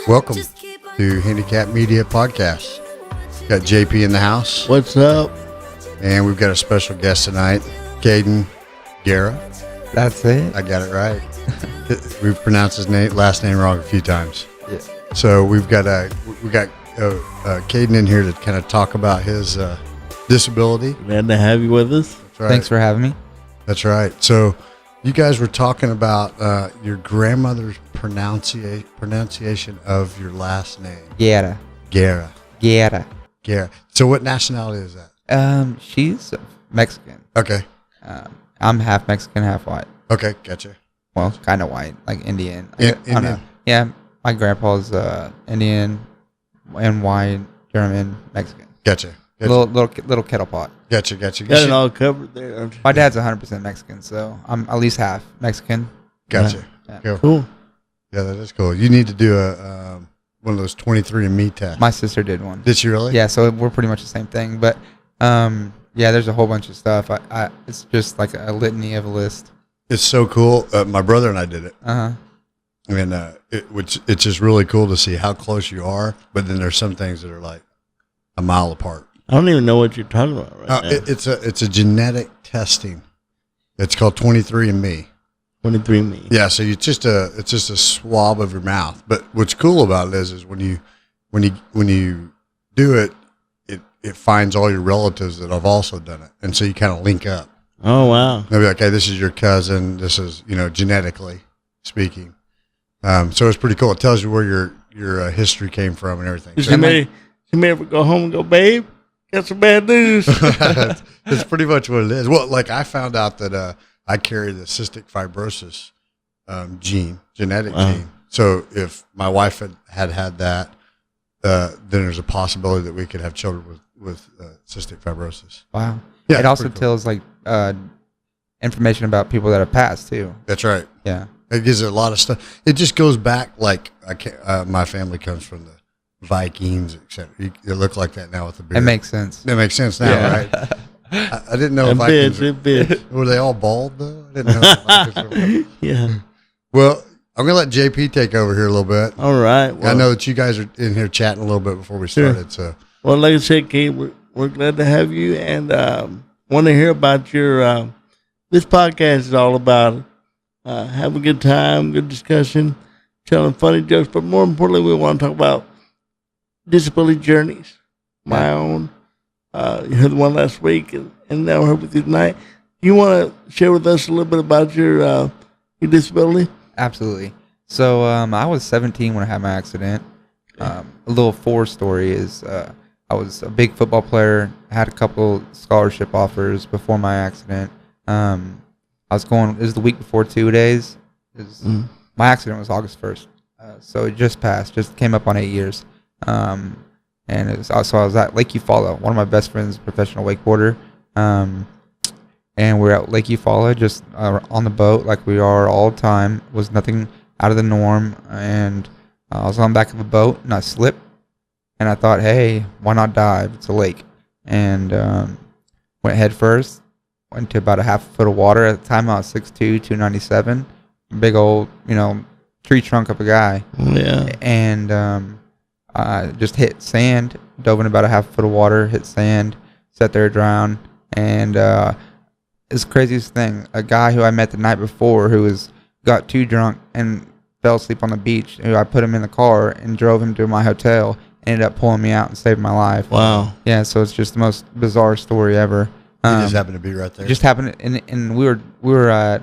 Welcome to Handicap Media Podcast. Got JP in the house. What's up? And we've got a special guest tonight, Kaden Guerra. That's it. I got it right. We've pronounced his last name wrong a few times. Yeah. So we got Kaden in here to kind of talk about his disability. Glad to have you with us. That's right. Thanks for having me. That's right. So you guys were talking about your grandmother's pronunciation of your last name. Guerra. Guerra. Guerra. Guerra. So what nationality is that? She's Mexican. Okay. I'm half Mexican, half white. Okay, gotcha. Well, kind of white, like Indian. I don't Indian. know. Yeah, my grandpa's Indian and white, German, Mexican. Gotcha. Little kettle pot. Gotcha. Got it all covered there, don't you? My dad's 100% Mexican, so I'm at least half Mexican. Gotcha. Yeah. Cool. Yeah, that is cool. You need to do a one of those 23andMe tests. My sister did one. Did she really? Yeah, so we're pretty much the same thing. But yeah, there's a whole bunch of stuff. It's just like a litany of a list. It's so cool. My brother and I did it. Uh-huh. And it's just really cool to see how close you are. But then there's some things that are like a mile apart. I don't even know what you're talking about right now. It's a genetic testing. It's called 23andMe. 23andMe. Yeah, so it's just a swab of your mouth. But what's cool about it is when you do it, it finds all your relatives that have also done it, and so you kind of link up. Oh wow! They'll be like, "Hey, this is your cousin. This is genetically speaking." So it's pretty cool. It tells you where your history came from and everything. She may ever go home and go, "Babe, got some bad news." That's pretty much what it is. Well, like I found out that I carry the cystic fibrosis genetic gene. So if my wife had that, then there's a possibility that we could have children with cystic fibrosis. Wow. Yeah, it also cool. tells like information about people that have passed too. That's right. Yeah. It gives it a lot of stuff. It just goes back like my family comes from the Vikings, etc. It look like that now with the beard. It makes sense. It makes sense now, right? I didn't know Vikings were they all bald though. I didn't know. Yeah. Well, I'm gonna let JP take over here a little bit. All right. Well, I know that you guys are in here chatting a little bit before we started. So, well, like I said, Kate, we're glad to have you, and want to hear about your. This podcast is all about have a good time, good discussion, telling funny jokes, but more importantly, we want to talk about disability journeys. My own. You heard the one last week, and now we're here with you tonight. You want to share with us a little bit about your disability? Absolutely. So I was 17 when I had my accident. A little story is I was a big football player. I had a couple scholarship offers before my accident. It was the week before 2 days. My accident was August 1st. So it just passed, just came up on 8 years. And I was at Lake Eufaula. One of my best friends, professional wakeboarder. And we're at Lake Eufaula, just on the boat like we are all the time. It was nothing out of the norm. And I was on the back of a boat, and I slipped. And I thought, hey, why not dive? It's a lake. And went head first. Went to about a half a foot of water. At the time, I was 6'2", 297. Big old, tree trunk of a guy. Yeah. And I just hit sand. Dove in about a half a foot of water. Hit sand. Sat there, drowned. And it's the craziest thing. A guy who I met the night before who got too drunk and fell asleep on the beach, who I put him in the car and drove him to my hotel, ended up pulling me out and saved my life. Wow. Yeah, so it's just the most bizarre story ever. he just happened to be right there. It just happened, and we were at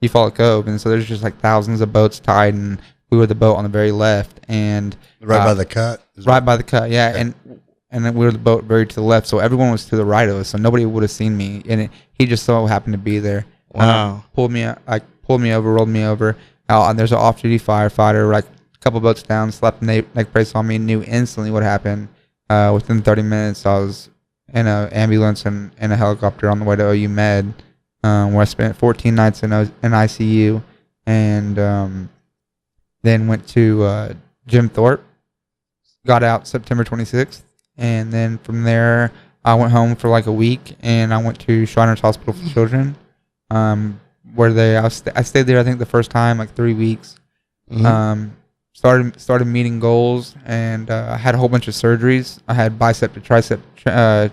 Eufaula Cove, and so there's just like thousands of boats tied, and we were the boat on the very left, and right by the cut. By the cut, yeah, okay. And then we were the boat very to the left, so everyone was to the right of us, so nobody would have seen me, and he just so happened to be there. Wow. Pulled me over, rolled me over. And there's an off-duty firefighter, like a couple boats down, slapped the neck brace on me, knew instantly what happened. Within 30 minutes, I was in an ambulance and in a helicopter on the way to OU Med, where I spent 14 nights in ICU, and then went to Jim Thorpe. Got out September 26th. And then from there, I went home for like a week, and I went to Shriners Hospital for Children, where I stayed there, I think, the first time, like 3 weeks. Mm-hmm. started meeting goals, and I had a whole bunch of surgeries. I had bicep to tricep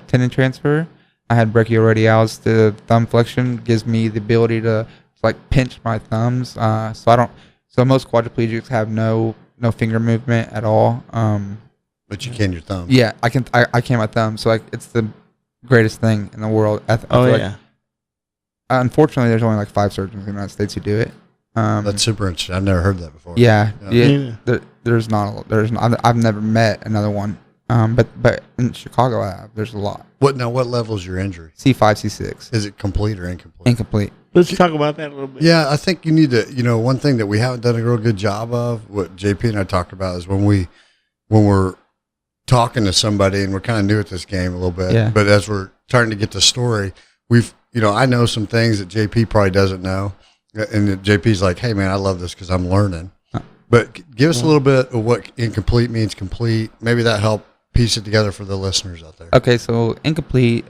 tendon transfer. I had brachioradialis. The thumb flexion gives me the ability to like pinch my thumbs. So most quadriplegics have no finger movement at all. But you can your thumb. Yeah, I can my thumb. So like it's the greatest thing in the world. I feel like, unfortunately, there's only like 5 surgeons in the United States who do it. That's super interesting. I've never heard that before. Yeah. There's not. I've never met another one. But in Chicago, there's a lot. What level is your injury? C5, C6. Is it complete or incomplete? Incomplete. Let's talk about that a little bit. Yeah, I think you need to. One thing that we haven't done a real good job of, what JP and I talked about, is when we're talking to somebody and we're kind of new at this game a little bit. Yeah. But as we're starting to get the story, I know some things that JP probably doesn't know. And JP's like, hey, man, I love this because I'm learning. But give us a little bit of what incomplete means complete. Maybe that help piece it together for the listeners out there. Okay, so incomplete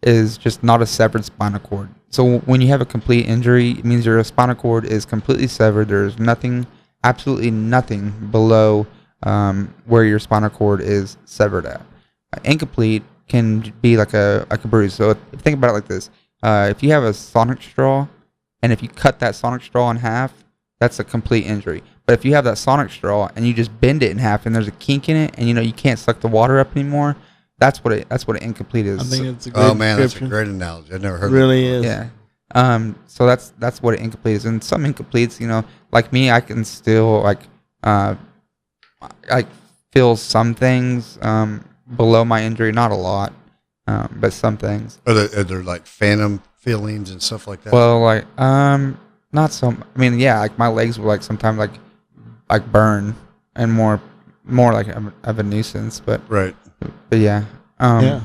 is just not a severed spinal cord. So when you have a complete injury, it means your spinal cord is completely severed. There's nothing, absolutely nothing below where your spinal cord is severed at. Incomplete can be like a bruise. So if you think about it like this, if you have a sonic straw, and if you cut that sonic straw in half, that's a complete injury. But if you have that sonic straw and you just bend it in half and there's a kink in it and you can't suck the water up anymore, that's what an incomplete is. I think it's a great that's a great analogy. I've never heard really that. Is. Yeah. So that's what an incomplete is. And some incompletes, like me, I can still feel some things below my injury, not a lot, but some things. Are there like phantom feelings and stuff like that? Well, not so. I mean, yeah, like my legs will sometimes burn and more like of a nuisance, but right. But yeah. Yeah.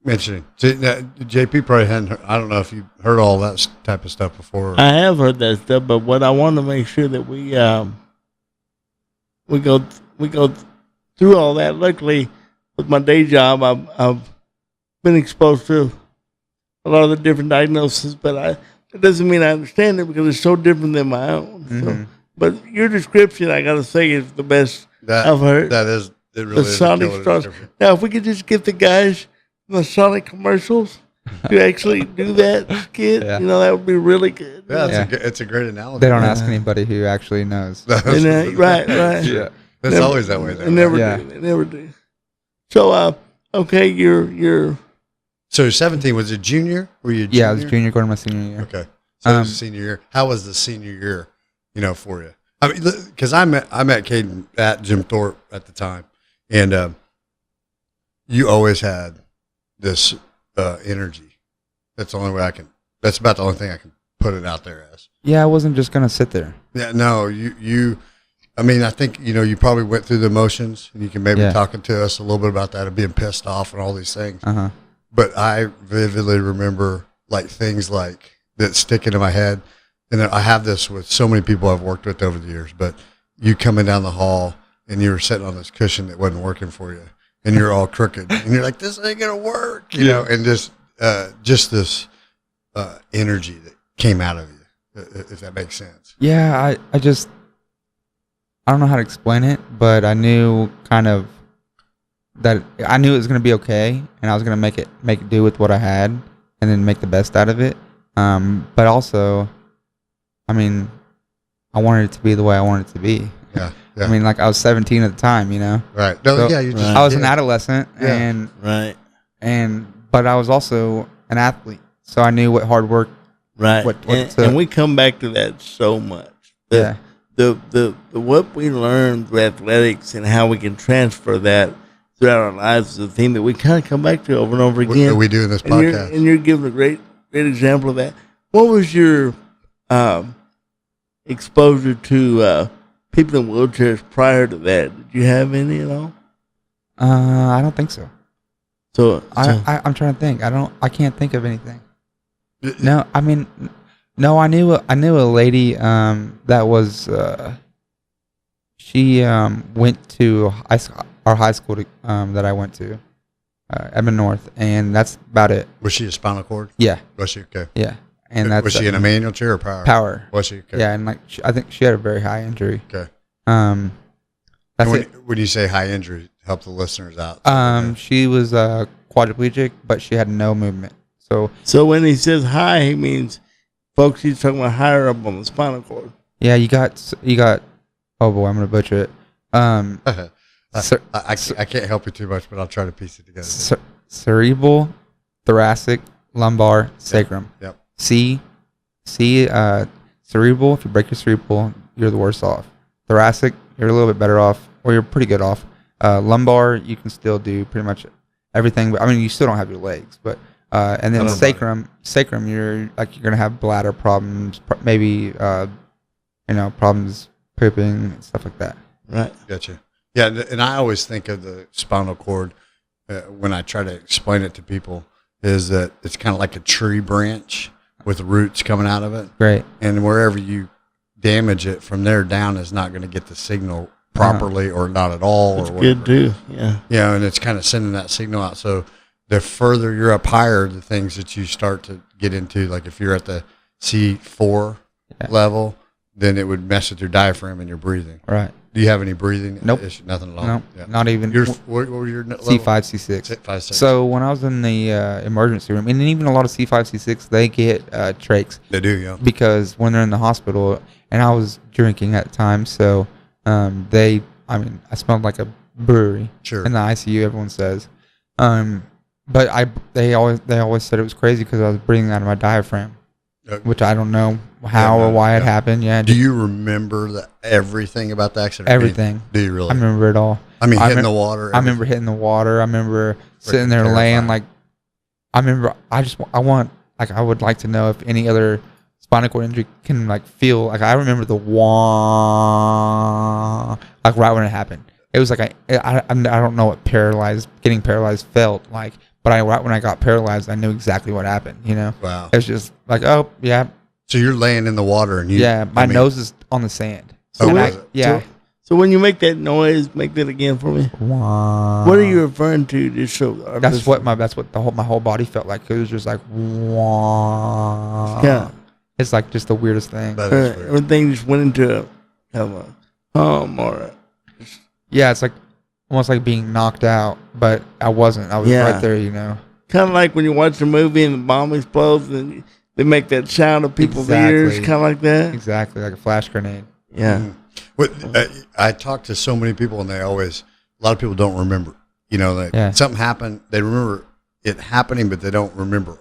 Interesting. JP probably hadn't. I don't know if you heard all that type of stuff before. I have heard that stuff, but what I want to make sure that we go through all that. Luckily, with my day job, I've been exposed to a lot of the different diagnoses, but it doesn't mean I understand it because it's so different than my own. Mm-hmm. So, but your description, I got to say, is the best I've heard. That is, it really the is. Sonic straws. Now, if we could just get the guys in the Sonic commercials to actually do that skit, that would be really good. Yeah, it's a great analogy. They don't ask anybody who actually knows. Right. Yeah, that's always that way. They never do. So, okay, you're. So 17, was it junior? Were you? Yeah, I was junior going to my senior year. Okay, so it was senior year. How was the senior year? For you. I mean, because I met Kaden at Jim Thorpe at the time, and you always had this energy. That's the only way I can. That's about the only thing I can put it out there as. Yeah, I wasn't just gonna sit there. Yeah, no, you. I mean, I think you probably went through the motions, and you can maybe talking to us a little bit about that of being pissed off and all these things. Uh-huh. But I vividly remember things like that stick into my head. And I have this with so many people I've worked with over the years, but you coming down the hall and you were sitting on this cushion that wasn't working for you and you're all crooked and you're like, this ain't going to work, and just this energy that came out of you, if that makes sense. Yeah, I don't know how to explain it, but I knew kind of that I knew it was going to be okay and I was going to make it do with what I had and then make the best out of it. But also, I mean, I wanted it to be the way I wanted it to be. Yeah. I mean, I was 17 at the time, Right. No, so you just. I was an adolescent, and but I was also an athlete, so I knew what hard work. Right. And we come back to that so much. The what we learned through athletics and how we can transfer that throughout our lives is a thing that we kind of come back to over and over again. What we do in this podcast. And you're giving a great example of that. What was your exposure to people in wheelchairs prior to that? Did you have any at all? I don't think so. So I'm trying to think. I can't think of anything. No, I mean, no. I knew a lady that was she went to our high school that I went to, Edmond North, and that's about it. Was she a spinal cord? Yeah. Was she? Okay. Yeah. And that's was she in a manual chair or power? Power. Was she? Okay. Yeah, and I think she had a very high injury. Okay. That's it. When you say high injury, help the listeners out. She was quadriplegic, but she had no movement. So when he says high, he means, folks, he's talking about higher up on the spinal cord. Yeah, you got. Oh boy, I'm gonna butcher it. I can't help you too much, but I'll try to piece it together. Cerebral, thoracic, lumbar, sacrum. Yep. Cerebral. If you break your cerebral, you're the worst off. Thoracic, you're a little bit better off, or you're pretty good off. Lumbar, you can still do pretty much everything. But I mean, you still don't have your legs, but and then sacrum, you're gonna have bladder problems, maybe problems pooping and stuff like that. Right. Gotcha. Yeah, and I always think of the spinal cord when I try to explain it to people is that it's kind of like a tree branch with roots coming out of it. Right. And wherever you damage it from there down is not going to get the signal properly or not at all. That's or whatever. good too. Yeah. Yeah, and it's kind of sending that signal out. So the further you're up higher, the things that you start to get into, like if you're at the C4 level, then it would mess with your diaphragm and your breathing. Right. Do you have any breathing Nope. issue? Nothing at all? Nope. Yeah. Not even. What were your level? C5, C6. C5, C6. So when I was in the emergency room, and even a lot of C5, C6, they get trachs. They do, yeah. Because when they're in the hospital, and I was drinking at the time, so I smelled like a brewery in the ICU, everyone says. But they always said it was crazy because I was breathing out of my diaphragm, which I don't know how or why it happened. Yeah. Do you remember everything about the accident? Everything. Do you really? I remember it all. I mean, hitting the water. I remember hitting the water. I remember sitting there laying like. I remember. I would like to know if any other spinal cord injury can like feel like. I remember the wah, like right when it happened. It was like I don't know what getting paralyzed felt like, but right when I got paralyzed, I knew exactly what happened. You know. Wow. It was just like, oh yeah. So you're laying in the water and you. Yeah, my nose is on the sand. So yeah. So when you make that noise, make that again for me. Wah. What are you referring to? Just so that's what my whole body felt like. It was just like wah. Yeah. It's like just the weirdest thing. Everything just went into a hum or. Yeah, it's like almost like being knocked out, but I wasn't. I was right there, you know. Kind of like when you watch a movie and the bomb explodes and they make that sound of people's ears, kind of like that. Exactly, like a flash grenade. Yeah. I talk to so many people and a lot of people don't remember. You know, something happened. They remember it happening, but they don't remember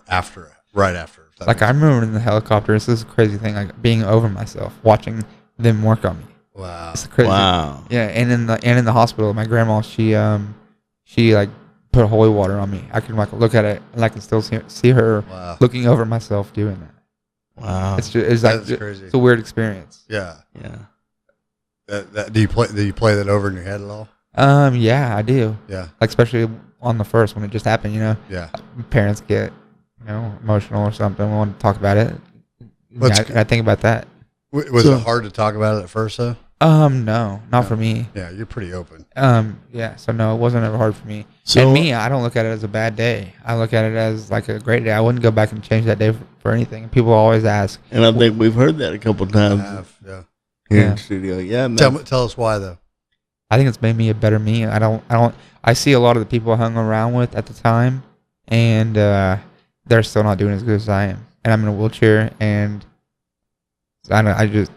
right after. Like I remember in the helicopter, this is a crazy thing, like being over myself, watching them work on me. Wow. It's crazy. Wow. Yeah, and in the hospital, my grandma, she like put holy water on me. I can like look at it and I can still see her looking over myself doing that. Wow. It's like crazy. It's a weird experience. Yeah. Yeah. Do you play that over in your head at all? Yeah, I do. Yeah. Like especially on the first when it just happened, you know. Yeah. Parents get, emotional or something. Want to talk about it. I think about that. Was it hard to talk about it at first though? No, not for me. Yeah, you're pretty open. Yeah, so no, it wasn't ever hard for me. And me, I don't look at it as a bad day. I look at it as like a great day. I wouldn't go back and change that day for anything. People always ask. And I think we've heard that a couple times. Yeah. Here in the studio. Yeah, man. Tell us why though. I think it's made me a better me. I see a lot of the people I hung around with at the time, and they're still not doing as good as I am. And I'm in a wheelchair, and I just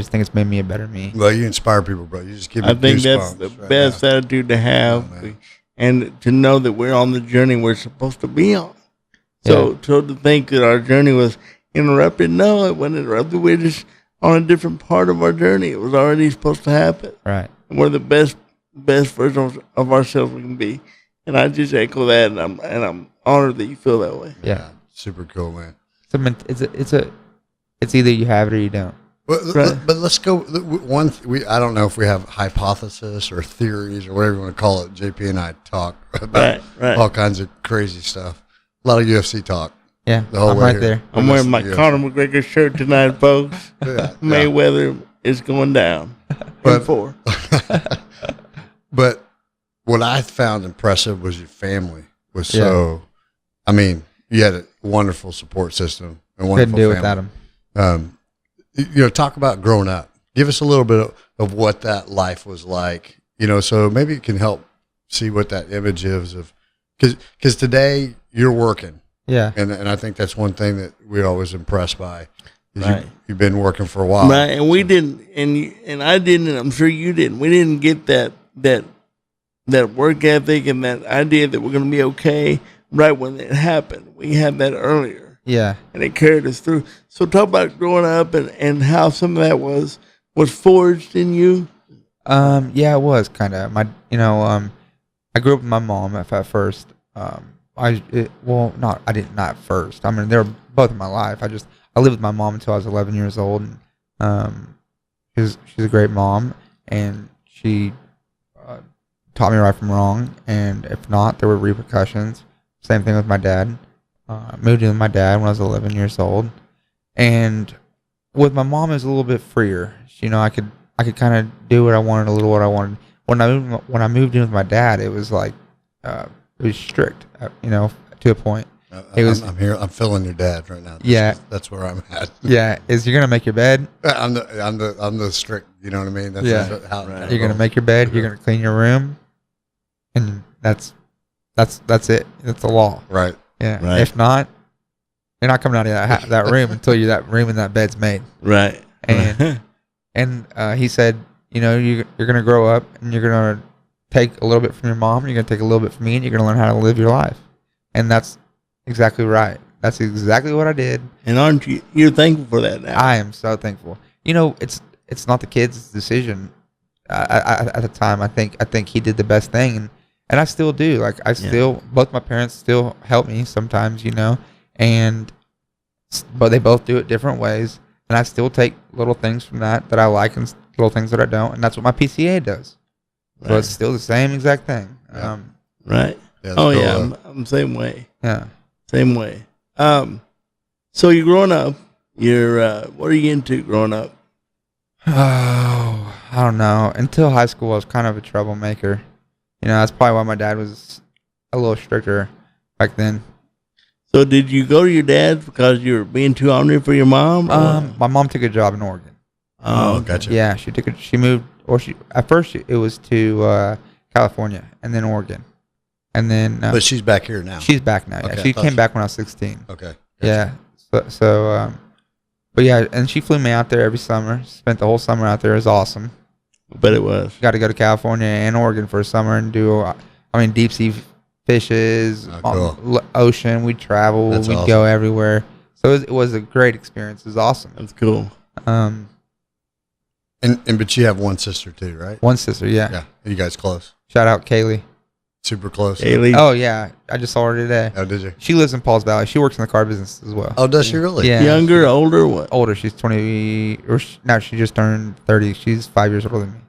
think it's made me a better me. Well, you inspire people, bro. You just give me I think that's goosebumps the best attitude to have, and to know that we're on the journey we're supposed to be on. So to think that our journey was interrupted, no, it wasn't interrupted. We're just on a different part of our journey. It was already supposed to happen. Right. And we're the best version of ourselves we can be. And I just echo that, and I'm honored that you feel that way. Yeah. Super cool, man. It's either you have it or you don't. But let's go. I don't know if we have hypothesis or theories or whatever you want to call it. JP and I talk about all kinds of crazy stuff. A lot of UFC talk. Yeah, I'm right there. I'm wearing my Conor McGregor shirt tonight, folks. Mayweather is going down. But what I found impressive was your family was so. I mean, you had a wonderful support system. And wonderful couldn't do family. without them. Talk about growing up. Give us a little bit of of what that life was like, so maybe it can help see what that image is of, because today you're working. Yeah. And I think that's one thing that we're always impressed by. Right. You've been working for a while. Right. And we didn't, and I didn't, and I'm sure you didn't. We didn't get that work ethic and that idea that we're going to be okay right when it happened. We had that earlier. Yeah. And it carried us through. So talk about growing up and how some of that was forged in you. Yeah, it was kind of I grew up with my mom at first. Not at first. I mean, they were both in my life. I lived with my mom until I was 11 years old. And, she's a great mom, and she taught me right from wrong. And if not, there were repercussions. Same thing with my dad. Moved in with my dad when I was 11 years old, and with my mom, it was a little bit freer. I could kind of do what I wanted, what I wanted. When I moved in with my dad, it was like it was strict, to a point. I'm here. I'm feeling your dad right now. That's where I'm at. Yeah, you're gonna make your bed. I'm the strict. You know what I mean? That's Right. You're gonna make your bed. You're gonna clean your room, and that's it. That's the law. Right. Yeah. Right. If not, you're not coming out of that room until that room and that bed's made. Right. And he said, you're going to grow up and you're going to take a little bit from your mom, you're going to take a little bit from me, and you're going to learn how to live your life. And that's exactly right. That's exactly what I did. And aren't you're thankful for that now? I am so thankful. It's not the kid's decision. At the time, I think he did the best thing, and I still do. Like both my parents still help me sometimes, but they both do it different ways, and I still take little things from that I like and little things that I don't, and that's what my PCA does. Right. So it's still the same exact thing. Yeah. Right. Yeah, I'm the same way. Yeah. Same way. So you're growing up. You're what are you into growing up? Oh, I don't know. Until high school, I was kind of a troublemaker. That's probably why my dad was a little stricter back then. So did you go to your dad because you were being too ornery for your mom? My mom took a job in Oregon. Oh, gotcha. Yeah, she moved, at first it was to California and then Oregon. And then but she's back here now. She's back now. Okay, yeah. She came back when I was 16. Okay. Gotcha. Yeah. But yeah, and she flew me out there every summer. Spent the whole summer out there. It was awesome. But it was. Got to go to California and Oregon for a summer and do deep sea fishes, cool. Ocean. We'd travel. We'd awesome. Go everywhere. So it was a great experience. It was awesome. That's cool. But you have one sister too, right? One sister, yeah. Yeah. Are you guys close? Shout out Kaylee. Super close. Kaylee. Oh yeah, I just saw her today. Oh, did you? She lives in Pauls Valley. She works in the car business as well. Oh, does she really? Yeah. Younger, older, what? Older. She's 20. Now she just turned 30. She's 5 years older than me.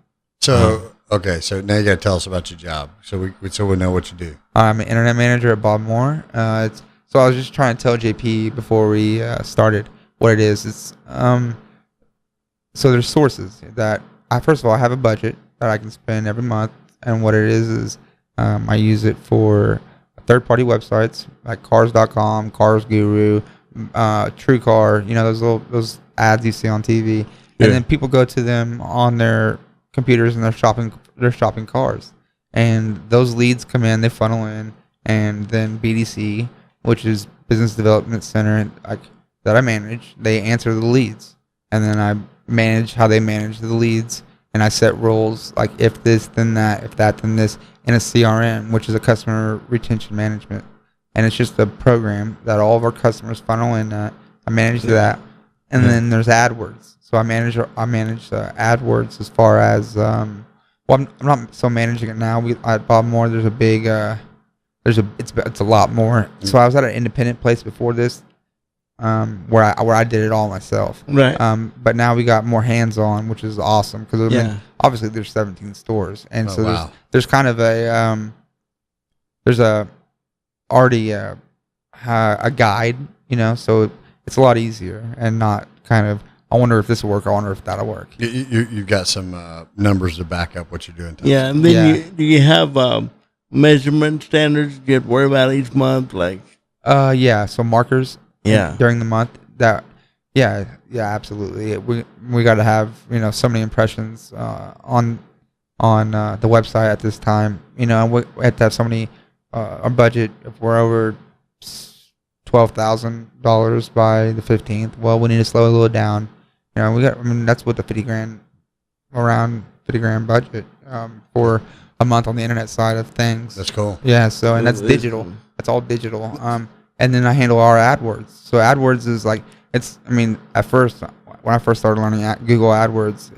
So okay, so now you got to tell us about your job, so we know what you do. I'm an internet manager at Bob Moore. So I was just trying to tell JP before we started what it is. It's so there's sources that first of all I have a budget that I can spend every month, and what it is I use it for third-party websites like Cars.com, Cars Guru, TrueCar. Those ads you see on TV, and then people go to them on their computers and they're shopping cars, and those leads come in, they funnel in, and then BDC, which is Business Development Center, that I manage, they answer the leads, and then I manage how they manage the leads, and I set rules like if this then that, if that then this, in a CRM, which is a customer retention management, and it's just a program that all of our customers funnel in. I manage that, and then there's AdWords. So I manage AdWords as far as I'm not so managing it now. At Bob Moore, there's a big it's a lot more. So I was at an independent place before this, where I did it all myself. Right. But now we got more hands-on, which is awesome because obviously there's 17 stores, and there's kind of there's already a guide, so it's a lot easier and not kind of I wonder if this will work. I wonder if that'll work. You've got some numbers to back up what you're doing. Yeah, and then do you have measurement standards you have to worry about each month? So markers. During the month that Yeah, absolutely. We got to have so many impressions on the website at this time. And we have to have so many. Our budget, if we're over $12,000 by the 15th, well, we need to slow a little down. That's what the around 50 grand budget for a month on the internet side of things. That's cool. Yeah. So and that's digital. That's all digital. And then I handle our AdWords. So AdWords is like. At first, when I first started learning Google AdWords,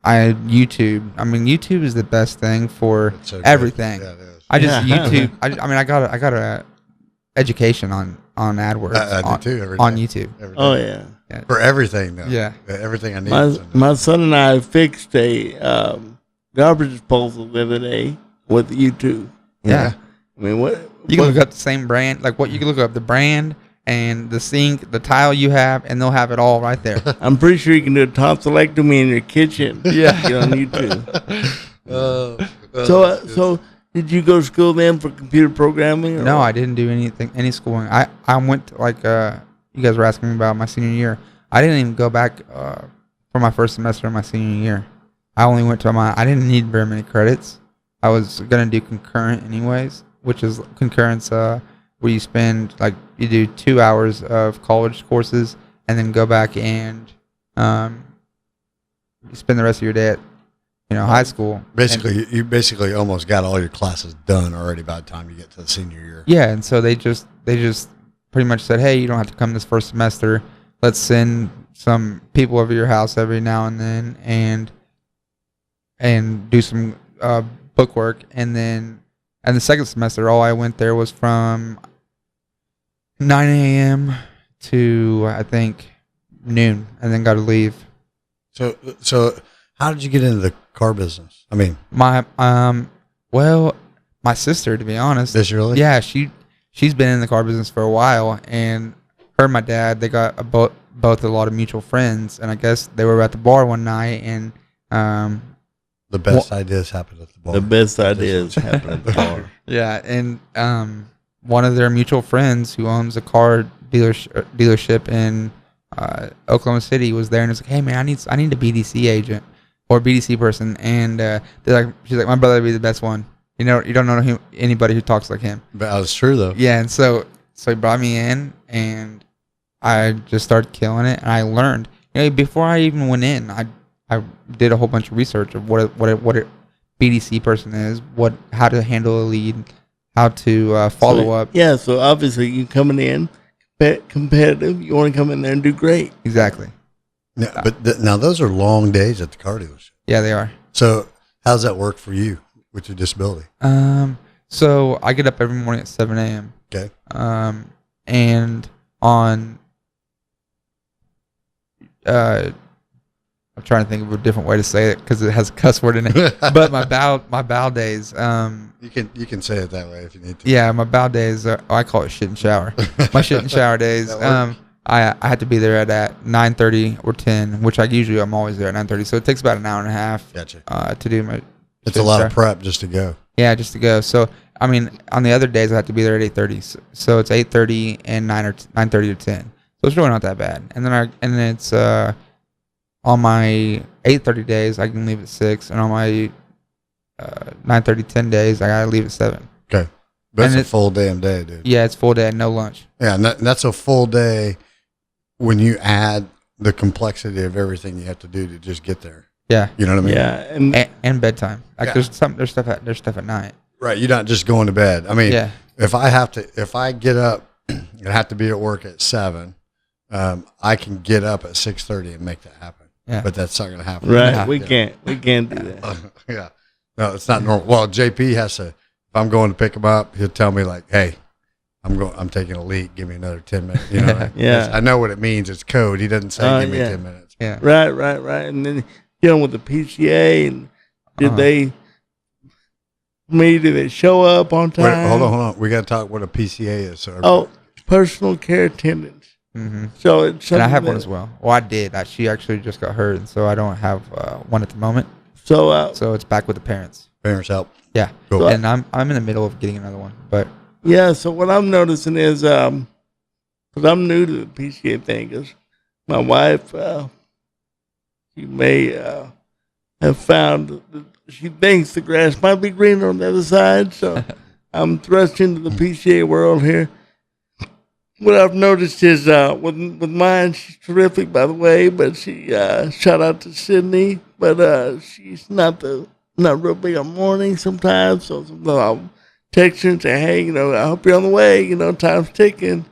YouTube. YouTube is the best thing for everything. Yeah, it is. YouTube. I got a education on AdWords. I do too. On YouTube. Oh yeah. For everything though. Yeah. Everything I need. My son and I fixed a garbage disposal the other day with YouTube. Yeah. What you can look up the same brand, you can look up the brand and the sink, the tile you have, and they'll have it all right there. I'm pretty sure you can do a tonsillectomy in your kitchen. Yeah. On YouTube. So did you go to school then for computer programming? No, I didn't do any schooling. I went to, you guys were asking me about my senior year. I didn't even go back for my first semester of my senior year. I only went to I didn't need very many credits. I was going to do concurrent anyways, which is concurrence where you spend, you do 2 hours of college courses and then go back and you spend the rest of your day at, high school. Basically, you basically almost got all your classes done already by the time you get to the senior year. Yeah, and so they just pretty much said, hey, you don't have to come this first semester. Let's send some people over your house every now and then and do some bookwork. And the second semester, all I went there was from 9 a.m. to, I think, noon, and then got to leave. So how did you get into the car business? My sister, to be honest. Does she really? Yeah, she's been in the car business for a while, and her and my dad, they got both a lot of mutual friends, and I guess they were at the bar one night, and the best ideas happen at the bar. The best ideas happen at the bar. Yeah, and one of their mutual friends who owns a car dealership in Oklahoma City was there, and was like, "Hey man, I need a BDC agent or BDC person," and she's like, "My brother would be the best one. You don't know anybody who talks like him." But that was true though. Yeah, and so he brought me in, and I just started killing it, and I learned. Before I even went in, I did a whole bunch of research of what a BDC person is, how to handle a lead, how to follow up. Yeah, so obviously you coming in competitive, you want to come in there and do great. Exactly. Now, now those are long days at the car dealership. Yeah, they are. So how's that work for you with your disability? So I get up every morning at 7 a.m. Okay. And on I'm trying to think of a different way to say it because it has a cuss word in it. But my bow days. You can say it that way if you need to. Yeah, my bow days. I call it shit and shower. My shit and shower days. I had to be there at 9:30 or 10, which I'm always there at 9:30. So it takes about an hour and a half. Gotcha. To do my. It's a lot of prep just to go. Yeah, just to go. So on the other days I have to be there at 8:30. So it's 8:30 and 9:30 to 10. So it's really not that bad. And then it's on my 8:30 days I can leave at 6, and on my 9:30 10 days I gotta leave at 7. Okay, but it's a full damn day, dude. Yeah, it's full day, no lunch. Yeah, and that's a full day when you add the complexity of everything you have to do to just get there. Yeah, you know what I mean. Yeah, and bedtime. There's stuff at night. Right, you're not just going to bed. Yeah. If I get up and have to be at work at 7, I can get up at 6:30 and make that happen. Yeah. But that's not going to happen. Right. Yeah. We can't do that. Yeah. No, it's not normal. Well, JP has to, if I'm going to pick him up, he'll tell me like, "Hey, I'm taking a leak. Give me another 10 minutes." You know, yeah. I know what it means. It's code. He doesn't say, "Give me 10 minutes." Yeah. Right. And then dealing with the PCA, and did they show up on time? Wait, hold on. We got to talk what a PCA is. So personal care attendant. Mm-hmm. So it's and I have one as well. Well, I did. She actually just got hurt, and so I don't have one at the moment. So it's back with the parents. Parents help. Yeah, cool. And I'm in the middle of getting another one, but yeah. So what I'm noticing is, so because I'm new to the PCA thing. Because my wife, she may have found that she thinks the grass might be greener on the other side. So I'm thrust into the PCA world here. What I've noticed is with mine, she's terrific, by the way. But she shout out to Sydney, but she's not real big on mornings sometimes. So sometimes I'll text her and say, hey, I hope you're on the way. Time's ticking.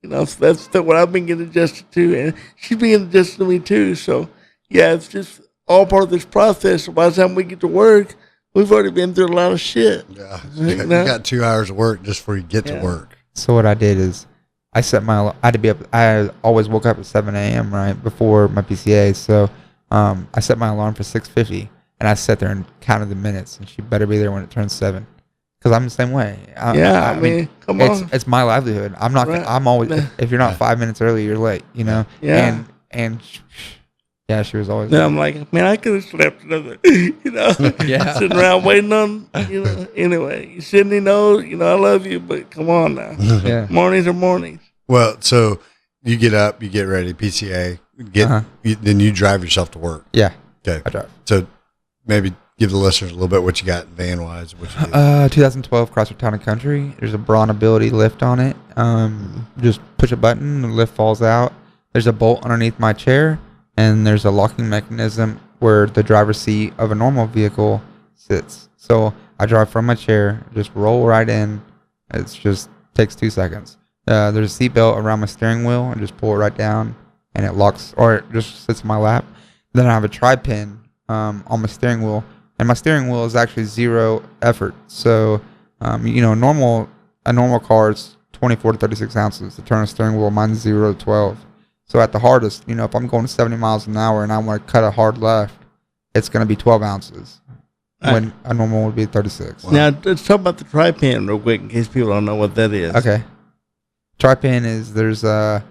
So that's what I've been getting adjusted to, and she's been getting adjusted to me too. So yeah, it's just all part of this process. So by the time we get to work, we've already been through a lot of shit. Yeah, you got 2 hours of work just before you get to work. So what I did is I set my. I had to be up. I always woke up at 7 a.m. right before my PCA. So I set my alarm for 6:50, and I sat there and counted the minutes, and she better be there when it turns 7. Because I'm the same way. I mean, come on. It's my livelihood. I'm not. Right. I'm always. If you're not 5 minutes early, you're late. Yeah. And yeah, she was always. I'm like, man, I could have slept another. Yeah. Sitting around waiting on. Anyway, Sydney knows. I love you, but come on now. Yeah. Mornings are mornings. Well, so you get up, you get ready, PCA, then you drive yourself to work. Yeah. Okay. I drive. So maybe give the listeners a little bit what you got van wise. 2012 Crosser Town and Country. There's a Braun Ability lift on it. Just push a button, the lift falls out. There's a bolt underneath my chair, and there's a locking mechanism where the driver's seat of a normal vehicle sits. So I drive from my chair, just roll right in. It just takes 2 seconds. There's a seat belt around my steering wheel, and just pull it right down, and it locks, or it just sits in my lap. Then I have a tri-pin on my steering wheel. And my steering wheel is actually 0 effort. So, a normal car is 24 to 36 ounces to turn a steering wheel. Mine's 0 to 12. So at the hardest, if I'm going 70 miles an hour and I want to cut a hard left, it's going to be 12 ounces when a normal would be 36. Wow. Now, let's talk about the tri-pin real quick in case people don't know what that is. Okay. Tri-pin is there's a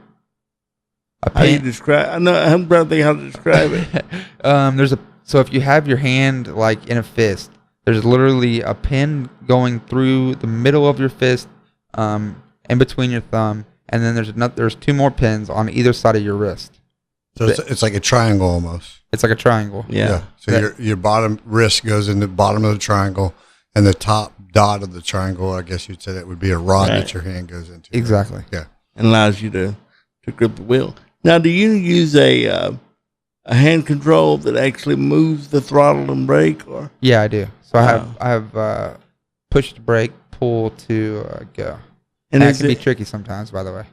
pin. How you describe? I know I'm trying to think how to describe it. So if you have your hand like in a fist, there's literally a pin going through the middle of your fist, in between your thumb, and then there's 2 more pins on either side of your wrist. So it's like a triangle almost. It's like a triangle. Yeah. So your bottom wrist goes in the bottom of the triangle, and the top dot of the triangle, I guess you'd say that would be a rod that your hand goes into. Exactly. Right? Yeah. And allows you to grip the wheel. Now, do you use a hand control that actually moves the throttle and brake, or? Yeah, I do. So I have push to brake, pull to go. And that can be tricky sometimes, by the way.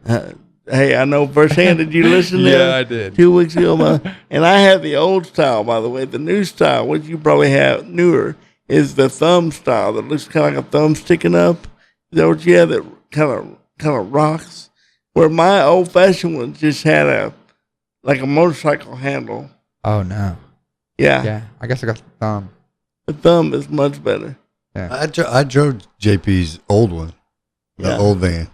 Hey, I know firsthand. Did you listen to Yeah, I did. 2 weeks ago? And I have the old style, by the way. The new style, which you probably have newer, is the thumb style that looks kind of like a thumb sticking up. Is that what you have? That kind of rocks. Where my old fashioned one just had a motorcycle handle. Oh no. Yeah. Yeah. I guess I got the thumb. The thumb is much better. Yeah. I drove JP's old one, the old van,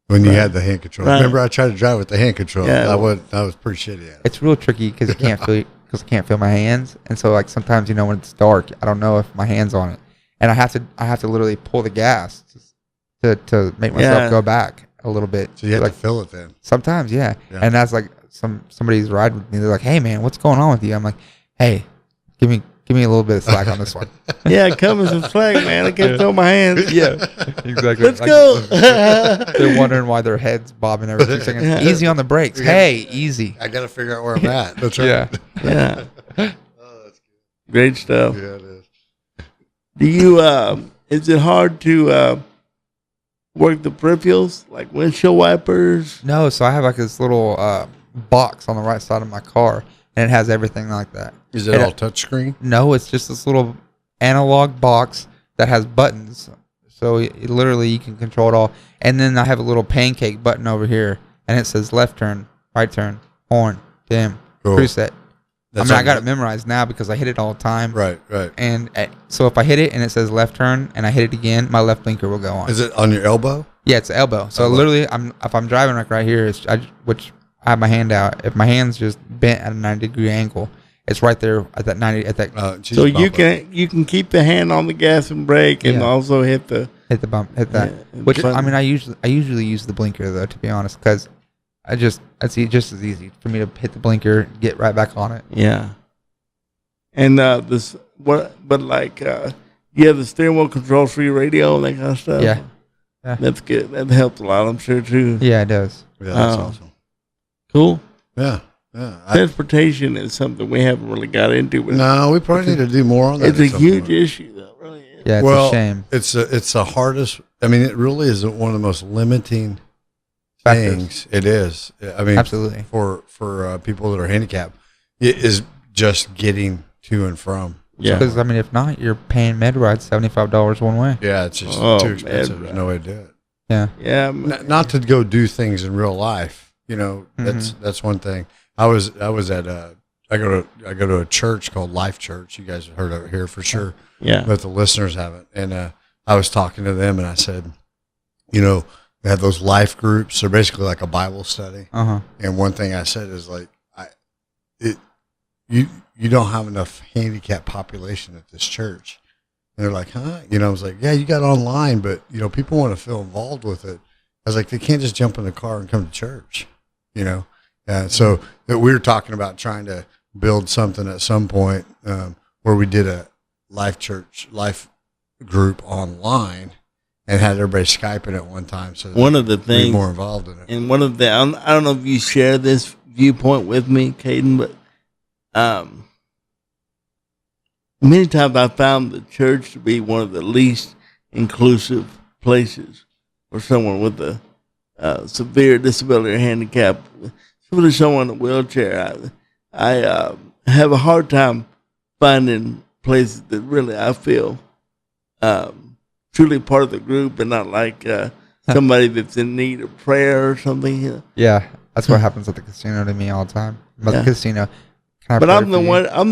when you had the hand control. Right. Remember, I tried to drive with the hand control. Yeah. I was pretty shitty at it. It's real tricky because I can't feel my hands, and so like sometimes when it's dark, I don't know if my hand's on it, and I have to literally pull the gas to make myself go back a little bit. So you have to feel it then. Sometimes, yeah. And that's like somebody's riding with me. They're like, "Hey man, what's going on with you?" I'm like, "Hey, give me a little bit of slack on this one." Yeah, come with some slack, man. I can't feel my hands. Yeah, exactly. Let's go. They're wondering why their head's bobbing every 2 seconds. Easy on the brakes. Hey, easy. I got to figure out where I'm at. That's right. Yeah. Yeah. Oh, that's good. Great stuff. Yeah, it is. Do you? Is it hard to work the peripherals like windshield wipers? No. So I have like this little box on the right side of my car, and it has everything like that. Is it all touchscreen? No, it's just this little analog box that has buttons. So literally you can control it all. And then I have a little pancake button over here, and it says left turn, right turn, horn, dim, cruise set. I got it memorized now because I hit it all the time. Right. And so if I hit it and it says left turn and I hit it again, my left blinker will go on. Is it on your elbow? Yeah, it's elbow. So literally, if I'm driving like right here, which I have my hand out. If my hand's just bent at a 90-degree angle, it's right there at that 90. So you can keep the hand on the gas and brake, and also hit the bump, hit that. Which I usually use the blinker though, to be honest, because It's just as easy for me to hit the blinker, get right back on it. Yeah. And you have the steering wheel controls for your radio and that kind of stuff. Yeah. That's good. That helps a lot, I'm sure too. Yeah, it does. Yeah, that's awesome. Cool. Yeah. Transportation is something we haven't really got into. No, we probably need to do more on that. It's a huge issue, though. It really is. Yeah, it's a shame. It's the hardest. I mean, it really is one of the most limiting things. It is. I mean, absolutely for people that are handicapped, it is just getting to and from. Yeah, because I mean, if not, you're paying med rides $75 one way. Yeah, it's just too expensive. There's no way to do it. Yeah, yeah. Not to go do things in real life. You know, that's one thing. I was at I go to a church called Life Church. You guys have heard of it here for sure. Yeah, but the listeners haven't. And I was talking to them, and I said, you know, they have those life groups. They're basically like a Bible study. And one thing I said is like, you don't have enough handicapped population at this church. And they're like, huh? You know, I was like, yeah, you got online, but you know, people want to feel involved with it. I was like, they can't just jump in the car and come to church. You know. So that we were talking about trying to build something at some point where we did a life group online and had everybody Skyping at one time. So one of the things more involved in it. And one of the I don't know if you share this viewpoint with me, Kaden, but many times I found the church to be one of the least inclusive places for someone with a severe disability or handicap. Especially someone in a wheelchair, I have a hard time finding places that really I feel truly part of the group and not like somebody that's in need of prayer or something. Yeah, that's what happens at the casino to me all the time. At the casino, but I'm the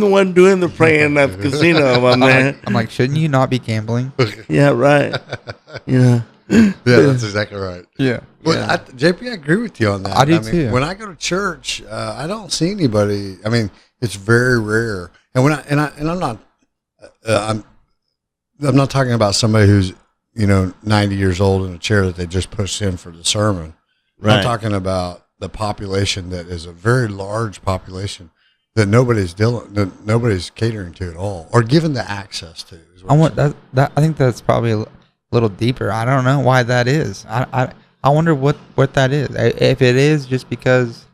one doing the praying at the casino. I'm like, shouldn't you not be gambling? Yeah, right. Yeah. Yeah, that's exactly right. Yeah. Well, JP, I agree with you on that. I do too. When I go to church, I don't see anybody. I mean, it's very rare. And I'm not talking about somebody who's 90 years old in a chair that they just pushed in for the sermon. Right. I'm talking about the population that is a very large population that nobody's catering to at all or given the access to. I think that's probably a little deeper. I don't know why that is. I wonder what that is. If it is just because,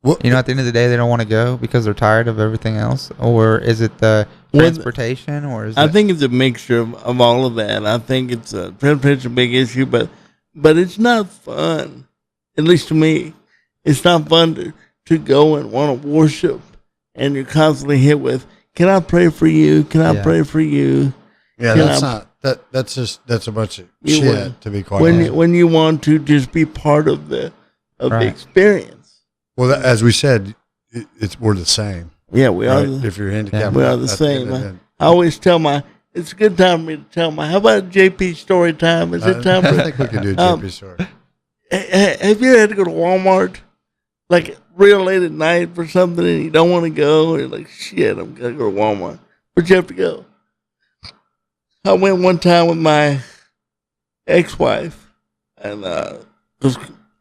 at the end of the day, they don't want to go because they're tired of everything else, or is it the transportation, or is I think it's a mixture of all of that. I think it's transportation a big issue, but it's not fun. At least to me, it's not fun to go and want to worship, and you're constantly hit with, "Can I pray for you? Can I pray for you?" Yeah, that's a bunch of shit, to be quite honest. When you want to just be part of the experience. Well, as we said, we're the same. Yeah, we are. If you're handicapped, we are the same. I always tell it's a good time for me to tell how about JP story time? Is it time for I think we can do a JP story. Have you ever had to go to Walmart, like real late at night for something and you don't want to go? And you're like, shit, I'm going to go to Walmart. But you have to go. I went one time with my ex-wife, and I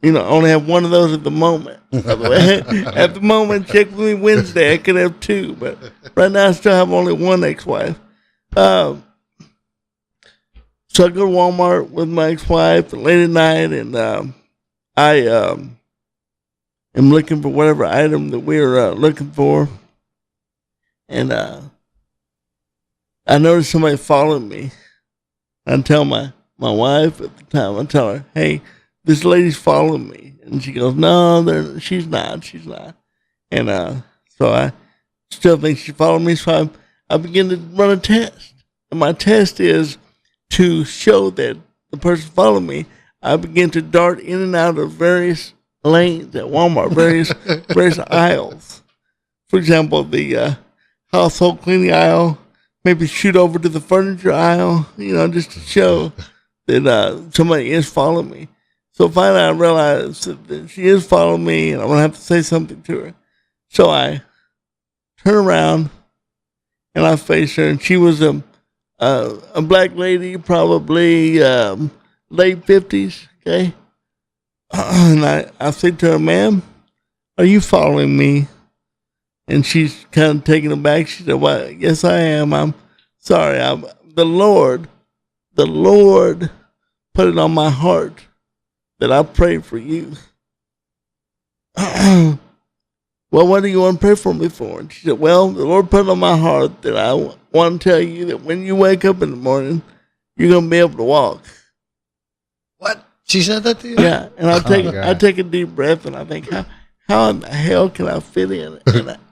only have one of those at the moment. By the way, at the moment, check with me Wednesday. I could have two, but right now I still have only one ex-wife. So I go to Walmart with my ex-wife late at night, and I am looking for whatever item that we're looking for, and I noticed somebody following me. I tell my wife at the time, I tell her, hey, this lady's following me. And she goes, no, she's not. And so I still think she followed me. So I begin to run a test. And my test is to show that the person following me, I begin to dart in and out of various lanes at Walmart, various aisles. For example, the household cleaning aisle, maybe shoot over to the furniture aisle, just to show that somebody is following me. So finally I realized that she is following me and I'm going to have to say something to her. So I turn around and I face her, and she was a black lady, probably late 50s, okay? And I said to her, ma'am, are you following me? And she's kind of taken aback. She said, well, yes, I am. I'm sorry. The Lord put it on my heart that I prayed for you. Well, what do you want to pray for me for? And she said, well, the Lord put it on my heart that I want to tell you that when you wake up in the morning, you're going to be able to walk. What? She said that to you? Yeah. And I take a deep breath and I think, how in the hell can I fit in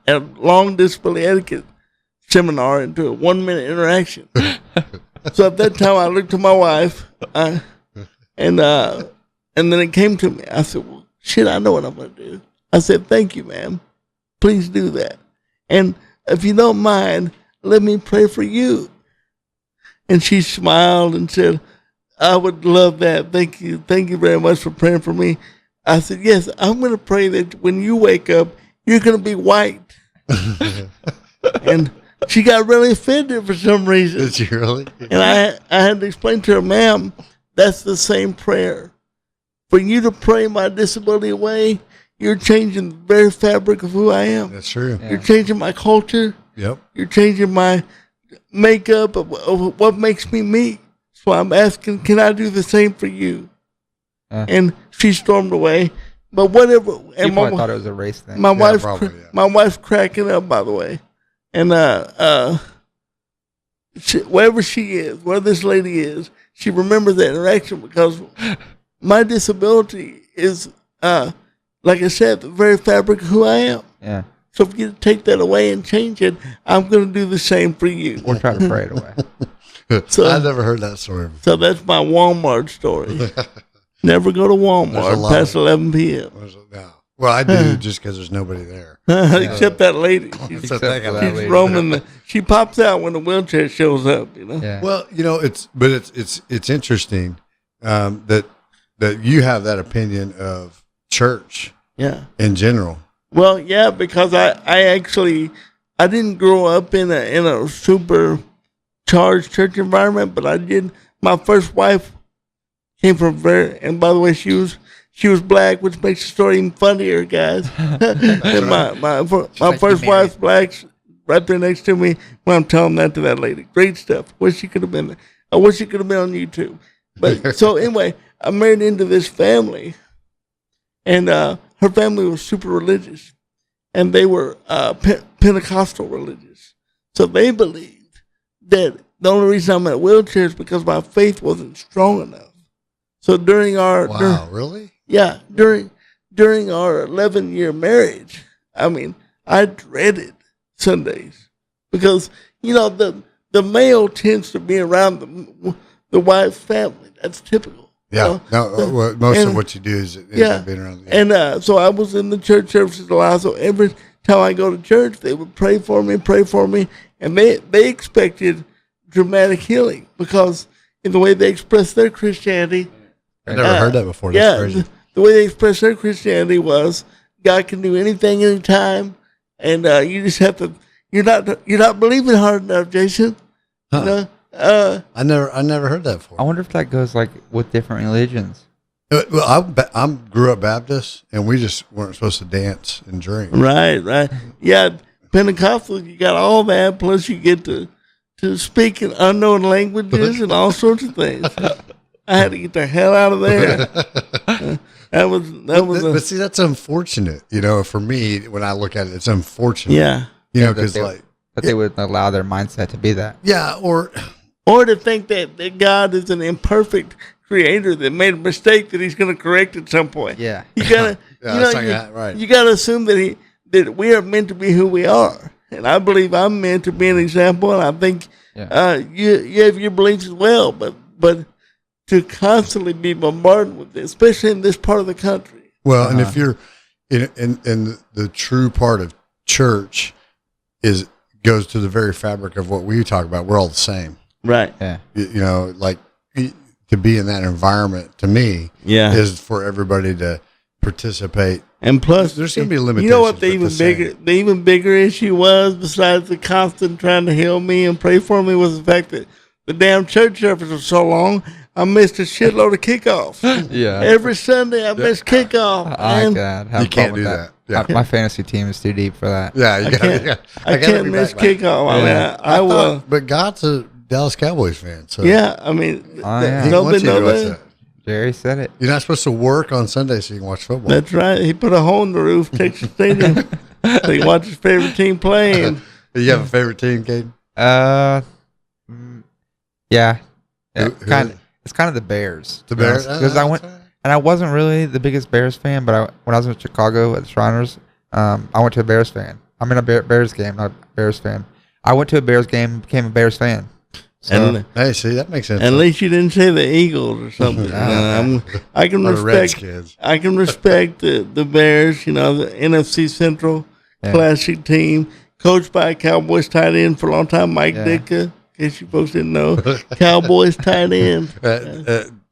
a long disability etiquette seminar into a 1-minute interaction? So at that time, I looked to my wife, and then it came to me. I said, well, shit, I know what I'm going to do. I said, thank you, ma'am. Please do that. And if you don't mind, let me pray for you. And she smiled and said, I would love that. Thank you. Thank you very much for praying for me. I said, yes, I'm going to pray that when you wake up, you're going to be white. And she got really offended for some reason. Did she really? And I had to explain to her, ma'am, that's the same prayer. For you to pray my disability away, you're changing the very fabric of who I am. That's true. Yeah. You're changing my culture. Yep. You're changing my makeup of what makes me me. So I'm asking, can I do the same for you? And she stormed away. But whatever. She probably thought it was a race thing. My wife's cracking up, by the way. And wherever she is, where this lady is, she remembers that interaction because my disability is, like I said, the very fabric of who I am. Yeah. So if you take that away and change it, I'm going to do the same for you. Or try to pray it away. So I've never heard that story before. So that's my Walmart story. Never go to Walmart past 11 p.m. No. Well, I do just because there's nobody there. Except that lady. She's roaming. She pops out when the wheelchair shows up. You know. Yeah. Well, it's interesting that you have that opinion of church. Yeah. In general. Well, yeah, because I didn't grow up in a super charged church environment, but I did. My first wife came from and by the way, she was black, which makes the story even funnier, guys. And my first wife's black, right there next to me. When I'm telling that to that lady, great stuff. Wish she could have been there. I wish she could have been on YouTube. But so anyway, I married into this family, and her family was super religious, and they were Pentecostal religious. So they believed that the only reason I'm in a wheelchair is because my faith wasn't strong enough. So during our really? Yeah, during our 11-year marriage, I mean, I dreaded Sundays because the male tends to be around the wife's family. That's typical. Yeah, most of what you do is being around. And so I was in the church services a lot. So every time I go to church, they would pray for me, and they expected dramatic healing because in the way they expressed their Christianity. I never heard that before. That's crazy. The way they expressed their Christianity was God can do anything, anytime, and you just have to. You're not believing hard enough, Jason. Huh. I never heard that before. I wonder if that goes like with different religions. Well, I grew up Baptist, and we just weren't supposed to dance and drink. Right. Yeah, Pentecostal, you got all that, plus you get to speak in unknown languages and all sorts of things. I had to get the hell out of there. But see, that's unfortunate. For me, when I look at it, it's unfortunate. Yeah. Because they would allow their mindset to be that. Yeah, or to think that God is an imperfect creator that made a mistake that he's going to correct at some point. Yeah. You gotta, right. You gotta assume that we are meant to be who we are. And I believe I'm meant to be an example, and I think you have your beliefs as well, but to constantly be bombarded with this, especially in this part of the country. Well, and if you're in the true part of church goes to the very fabric of what we talk about. We're all the same. Right. Yeah. Like to be in that environment to me is for everybody to participate. And plus, there's going to be limitations. You know what the even bigger issue was, besides the constant trying to heal me and pray for me, was the fact that the damn church service was so long. I missed a shitload of kickoffs. Yeah. Every Sunday I missed kickoff. I Man. can't have You can't with do that. Yeah. My fantasy team is too deep for that. Yeah, you got. Yeah, I gotta can't be miss back by- kickoff. I Yeah. mean, I will. But God's a Dallas Cowboys fan, so Yeah, I mean, yeah. he nobody wants you to know watch that. that. Jerry said it. You're not supposed to work on Sunday so you can watch football. That's right. He put a hole in the roof, Texas Stadium, so he can watch his favorite team playing. You have a favorite team, Kaden? Yeah. Who- Kind of. It's kind of the Bears. The Bears? Because I went, and I wasn't really the biggest Bears fan, but when I was in Chicago at the Shriners, I went to a Bears fan. I'm in a Bears game, not a Bears fan. I went to a Bears game, became a Bears fan. So, And Hey, see, that makes sense. at least you didn't say the Eagles or something. I can Or the respect. Redskins. I can respect the Bears. You know, the NFC Central classic team, coached by a Cowboys tight end for a long time, Mike Ditka. In case you folks didn't know, Cowboys tight end.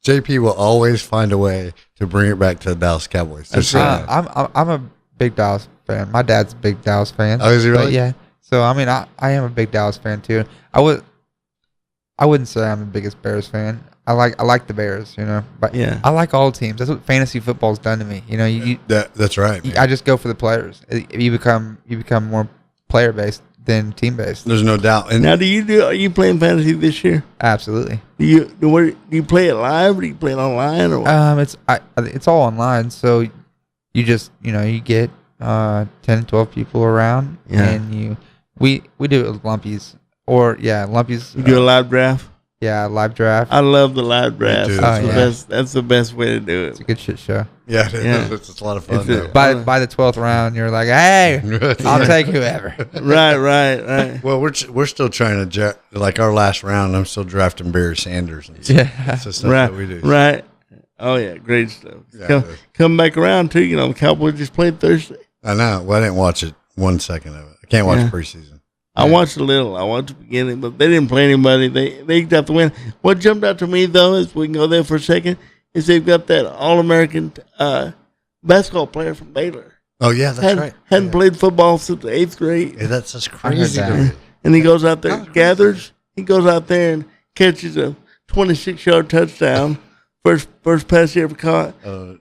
JP will always find a way to bring it back to the Dallas Cowboys. Just saying that. I'm a big Dallas fan. My dad's a big Dallas fan. Oh, is he really? But yeah. So I mean, I am a big Dallas fan too. I wouldn't say I'm the biggest Bears fan. I like the Bears, you know. But Yeah. I like all teams. That's what fantasy football's done to me. You know, That's right. man. I just go for the players. You become more player based than team based. There's no doubt. And Now, are you playing fantasy this year? Absolutely. Do you play it live or do you play it online or what? It's all online. So you just you get 10, 12 people around, and we do it with lumpies lumpies. You do a live draft? Live draft. I love the live draft. too. That's the best way to do It's it. a good shit show. yeah, it is. Yeah. It's a lot of fun. It's a- though. By the 12th round, you're like, hey, I'll take whoever. Right. Well, we're still trying to like our last round. I'm still drafting Barry Sanders. And Yeah. that's the stuff Right. that we do. Right. Oh yeah, great stuff. Yeah, Come back around too. You know, the Cowboys just played Thursday. I know. Well, I didn't watch it 1 second of it. I can't watch Yeah. preseason. I watched a little. I watched the beginning, but they didn't play anybody. They got the win. What jumped out to me though is we can go there for a second. Is they've got that All-American basketball player from Baylor. Oh yeah, that's right. Hadn't played football since the 8th grade. Yeah, that's just I heard crazy. that. to me. And he goes out there, gathers. He goes out there and catches a 26-yard touchdown. First pass he ever caught.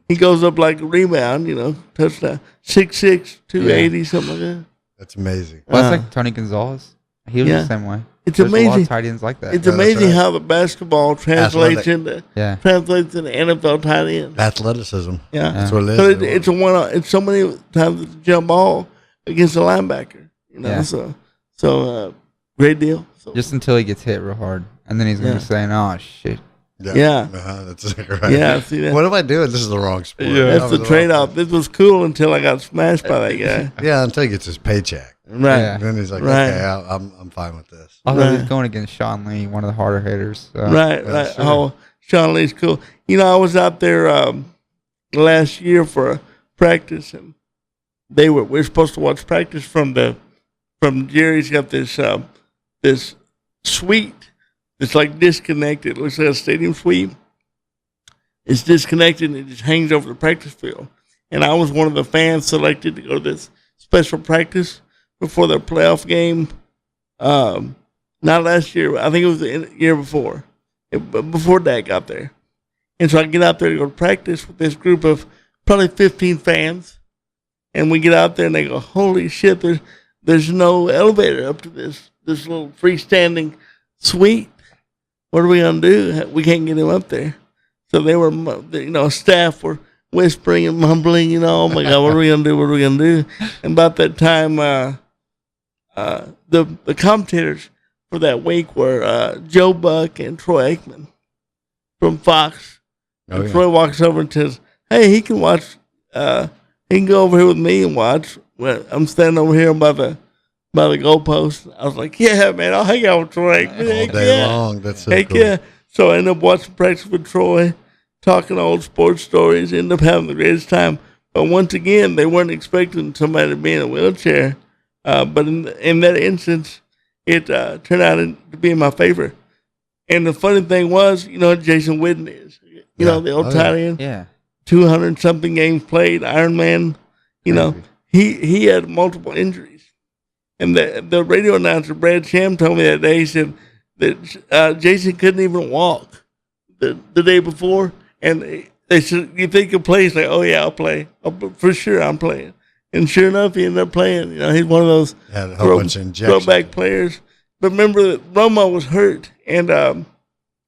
He goes up like a rebound, touchdown. 6'6", 280, something like that. That's amazing. Well, that's like Tony Gonzalez. He was the same way. It's There's a lot amazing. of tight ends like that. It's Yeah, that's amazing right. how the basketball translates Athletic. into NFL tight end. Athleticism. Yeah, That's what it is. but it's a one. It's so many times it's a jump ball against a linebacker. Yeah. So great deal. So, Just until he gets hit real hard. And then he's going to be saying, oh, shit. Yeah. That's exactly right. Yeah, see that? What am I doing? This is the wrong sport. Yeah. That's the trade-off. This was cool until I got smashed by that guy. Yeah, until he gets his paycheck. Right. Yeah. Then he's like, Right. okay, I'm fine with this. Although Right. he's going against Sean Lee, one of the harder hitters. So. Right. Sure. Oh, Sean Lee's cool. I was out there last year for a practice, and we're supposed to watch practice from Jerry's got this suite that's like disconnected. It looks like a stadium suite. It's disconnected and it just hangs over the practice field. And I was one of the fans selected to go to this special practice before the playoff game. Not last year, I think it was the year before. But before Dad got there. And so I get out there to go to practice with this group of probably 15 fans. And we get out there and they go, holy shit, there's no elevator up to this little freestanding suite. What are we going to do? We can't get him up there. So they were, staff were whispering and mumbling, oh my God, what are we going to do? What are we going to do? And about that time, the commentators for that week were Joe Buck and Troy Aikman from Fox. Oh, And yeah. Troy walks over and says, hey, he can watch, he can go over here with me and watch. Well, I'm standing over here by the goalpost. I was like, yeah, man, I'll hang out with Troy Aikman. All Heck day yeah. long. That's so Heck cool. yeah. So I ended up watching practice with Troy, talking old sports stories, ended up having the greatest time. But once again, they weren't expecting somebody to be in a wheelchair. But in that instance, it turned out to be in my favor. And the funny thing was, Jason Witten is, the old tight end, Yeah. 200-something games played, Iron Man, he had multiple injuries. And the radio announcer, Brad Sham, told me that day, he said that Jason couldn't even walk. the day before, and they said, "You think you'll play?" He's like, "Oh yeah, I'll play. For sure, I'm playing." And sure enough, he ended up playing. You know, he's one of those Had a whole bunch of injections. throwback players. But remember that Romo was hurt, and I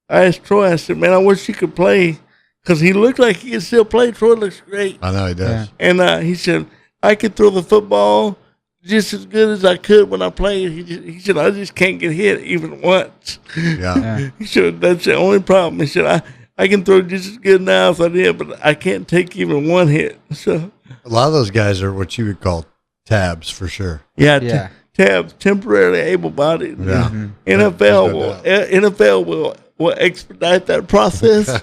asked Troy. I said, "Man, I wish he could play because he looked like he could still play." Troy looks great, I know he does. and he said, "I could throw the football just as good as I could when I played." He said, "I just can't get hit even once." Yeah. He said, "That's the only problem." He said, I can throw just as good now if I did, but I can't take even one hit." So A lot of those guys are what you would call tabs for sure. yeah. Tabs, temporarily able-bodied. Yeah. NFL will expedite that process.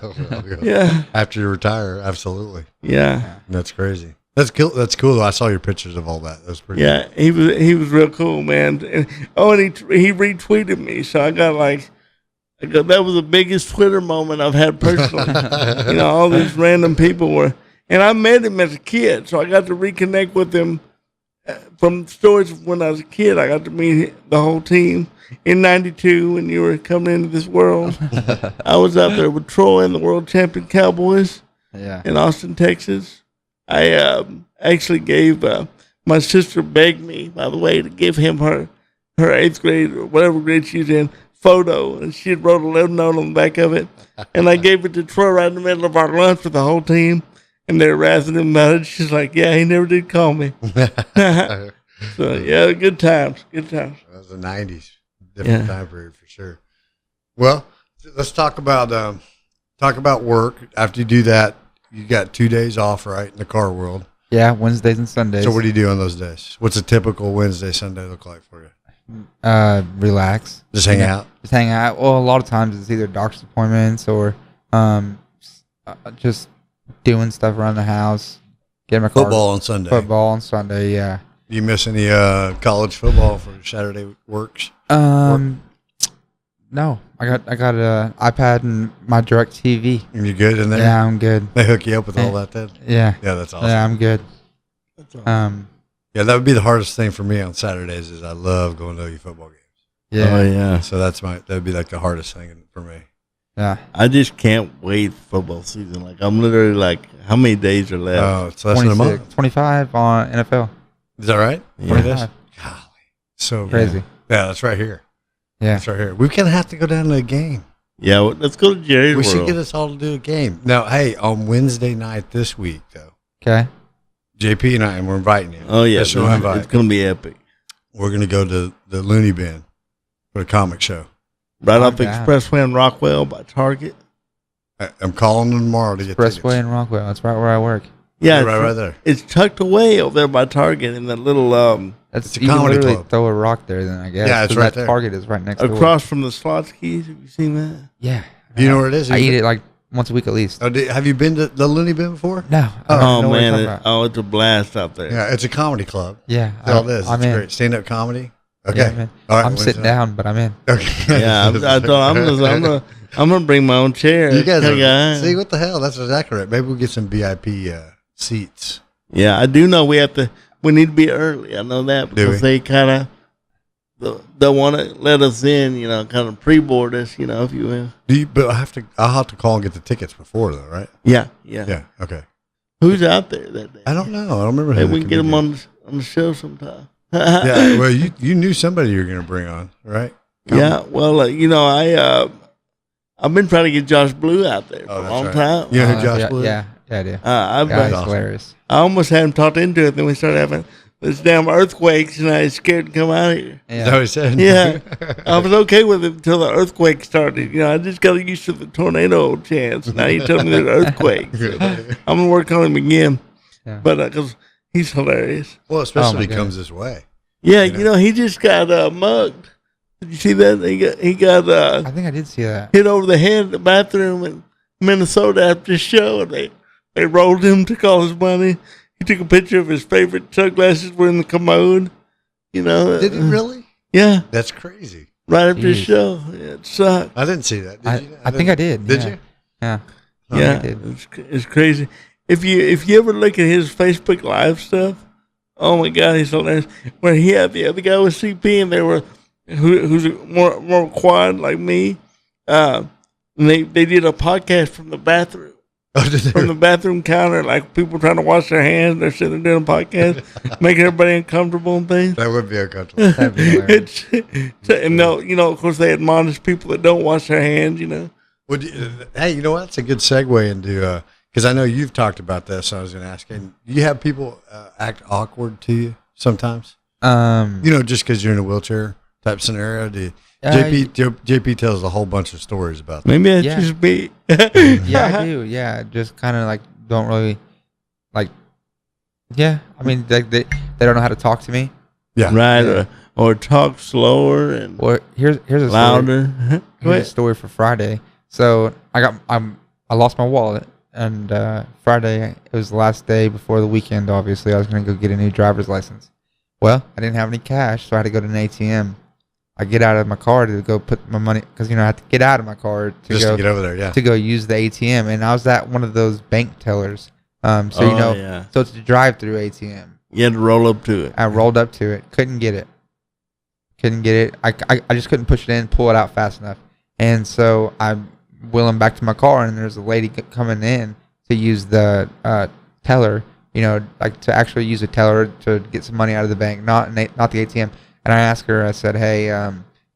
Yeah. After you retire, absolutely. Yeah. That's crazy. That's cool. That's cool. I saw your pictures of all that. That was pretty. Yeah, he was real cool, man. And he retweeted me, so I got that was the biggest Twitter moment I've had personally. You know, all these random people were, and I met him as a kid, so I got to reconnect with him from stories of when I was a kid. I got to meet the whole team in '92 when you were coming into this world. I was out there with Troy and the world champion Cowboys in Austin, Texas. I actually gave my sister begged me, by the way, to give him her 8th grade or whatever grade she's in photo, and she had wrote a little note on the back of it, and I gave it to Troy right in the middle of our lunch with the whole team, and they were razzing him about it. She's like, "Yeah, he never did call me." So yeah, good times. That was the '90s, different time period for sure. Well, let's talk about work. After you do that, you got 2 days off, right, in the car world. Yeah, Wednesdays and Sundays. So what do you do on those days? What's a typical Wednesday, Sunday look like for you? Relax. Just hang out? Just hang out. Well, a lot of times it's either doctor's appointments or just doing stuff around the house. Getting my car. Football on Sunday. Football on Sunday, yeah. Do you miss any college football for Saturday works? No. I got an iPad and my direct TV. And you good in there? Yeah, I'm good. They hook you up with all that then? Yeah. Yeah, that's awesome. Yeah, I'm good. That's awesome. Yeah, that would be the hardest thing for me on Saturdays is I love going to OU football games. Yeah. Oh yeah. So that'd be like the hardest thing for me. Yeah. I just can't wait for football season. Like I'm literally like, how many days are left? Oh, it's less than a month. 25 on NFL. Is that right? Yeah. 25. Golly. So crazy. Yeah, that's right here. Yeah. That's right here. We're going to have to go down to a game. Yeah, well, let's go to Jerry's We World. should get us all to do a game. Now, hey, on Wednesday night this week, though, Okay. JP and I, and we're inviting you. Oh, yeah. Special invite. It's going to be epic. We're going to go to the Loony Bin for a comic show. Right off Expressway in Rockwell by Target. I'm calling them tomorrow to get tickets. Expressway in Rockwell. That's right where I work. Yeah, right there. It's tucked away over there by Target in that little That's a you can comedy literally club. throw a rock there, then I guess. Yeah, it's right there. Target is right next door. across from the slots keys. Have you seen that? Yeah. Do you know where it is? I eat it like once a week at least. Oh, have you been to the Loony Bin before? No. Oh man, it's a blast out there. Yeah, it's a comedy club. Yeah. That's all it is. I'm It's in. great. Stand-up comedy. Okay. Yeah, man. All right, I'm sitting down, but I'm in. Okay. Yeah, I'm gonna bring my own chair. You guys Kinda- see what the hell? That's exactly right. Maybe we'll get some VIP seats. Yeah, I do know we need to be early. I know that because they kind of don't want to let us in. You know, kind of pre-board us. You know, if you will. Do you? But I'll have to call and get the tickets before, though, right? Yeah. Yeah. Okay. Who's out there that day? I don't know. I don't remember. Maybe who we the can get them comedian- on the show sometime. Yeah. Well, you knew somebody you were going to bring on, right? Yeah. Well, you know, I've been trying to get Josh Blue out there for a long time. You know who Josh Blue? Yeah, I do. I've He's hilarious. I almost had him talked into it. Then we started having this damn earthquakes, and I was scared to come out here. Is that what he said? Yeah, I was okay with it until the earthquake started. You know, I just got used to the tornado chance. Now you tell me there's earthquakes. I'm gonna work on him again, but because he's hilarious. Well, especially if he comes this way. Yeah, you know, he just got mugged. Did you see that? He got I think I did see that. hit over the head in the bathroom in Minnesota after the show, and they rolled him, took all his money. He took a picture of his favorite sunglasses were in the commode. You know, Did he really? Yeah, That's crazy. right after the show. Yeah, it sucked. I didn't see that. Did you? I think I did. Did yeah. you? Yeah. Yeah, I did. it's crazy. If you ever look at his Facebook Live stuff, oh my God, he's hilarious. Where he had the other guy with CP, and they were who's more quad like me. And they did a podcast from the bathroom. From the bathroom counter, like people trying to wash their hands. They're sitting there doing a podcast, making everybody uncomfortable and things. That would be uncomfortable. That'd be hilarious. And of course, they admonish people that don't wash their hands, Well, hey, you know what? That's a good segue into, because I know you've talked about this, so I was going to ask, and do you have people act awkward to you sometimes? Just because you're in a wheelchair type scenario? JP tells a whole bunch of stories about that. Maybe that's just me. Yeah, I do. Yeah, just kind of like don't really like. Yeah, I mean they don't know how to talk to me. Yeah, right. Yeah. Or talk slower and here's a louder. Here's a story for Friday. So I lost my wallet, and Friday it was the last day before the weekend. Obviously, I was gonna go get a new driver's license. Well, I didn't have any cash, so I had to go to an ATM. I get out of my car to go put my money, because I have to get out of my car to get over there, to go use the ATM. And I was at one of those bank tellers, so it's a drive-through ATM. You had to roll up to it. I rolled up to it, couldn't get it. I just couldn't push it in, pull it out fast enough. And so I'm wheeling back to my car, and there's a lady coming in to use the teller, to actually use a teller to get some money out of the bank, not the ATM. And I asked her, I said, hey,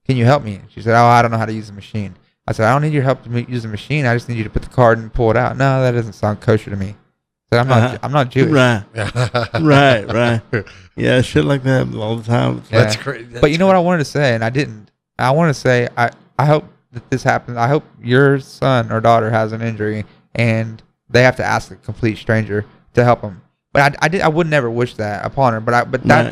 can you help me? She said, I don't know how to use the machine. I said, I don't need your help to use the machine. I just need you to put the card and pull it out. No, that doesn't sound kosher to me. I said, I'm not Jewish. Right. right. Yeah, shit like that all the time. Yeah. That's crazy. But you know what I wanted to say, and I didn't. I want to say, I hope that this happens. I hope your son or daughter has an injury, and they have to ask a complete stranger to help them. But I would never wish that upon her.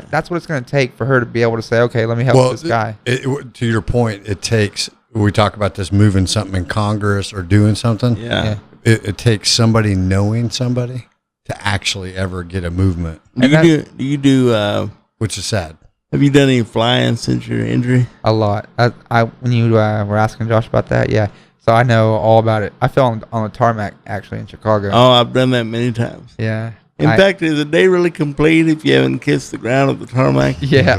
That's what it's going to take for her to be able to say, okay, let me help this guy. To your point, it takes. We talk about this moving something in Congress or doing something. Yeah. It takes somebody knowing somebody to actually ever get a movement. Do you do? Which is sad. Have you done any flying since your injury? A lot. When you were asking Josh about that, yeah. So I know all about it. I fell on the tarmac actually in Chicago. Oh, I've done that many times. Yeah. In fact, is the day really complete if you haven't kissed the ground of the tarmac? Yeah.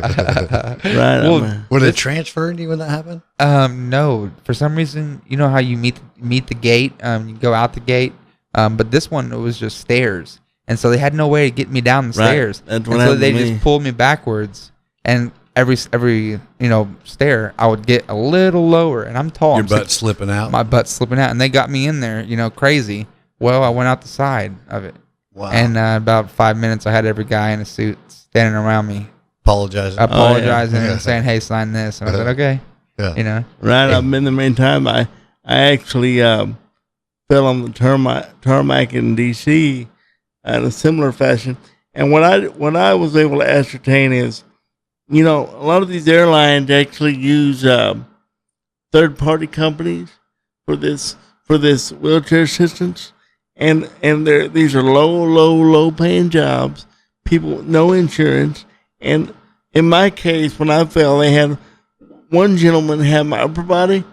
Right. Well, would it transfer to you when that happened? No. For some reason, you know how you meet the gate, you go out the gate, but this one, it was just stairs, and so they had no way to get me down the stairs. That's what happened. So they just pulled me backwards, and every stair, I would get a little lower, and I'm tall. Your butt slipping out. My butt's slipping out, and they got me in there, crazy. Well, I went out the side of it. Wow. And about 5 minutes, I had every guy in a suit standing around me, apologizing and saying, "Hey, sign this." And I said, "Okay." Yeah. Right. I've been the main time. I actually fell on the tarmac in D.C. in a similar fashion. And what I was able to ascertain is, a lot of these airlines actually use third-party companies for this wheelchair assistance. And these are low paying jobs, people with no insurance. And in my case, when I fell, they had one gentleman had my upper body,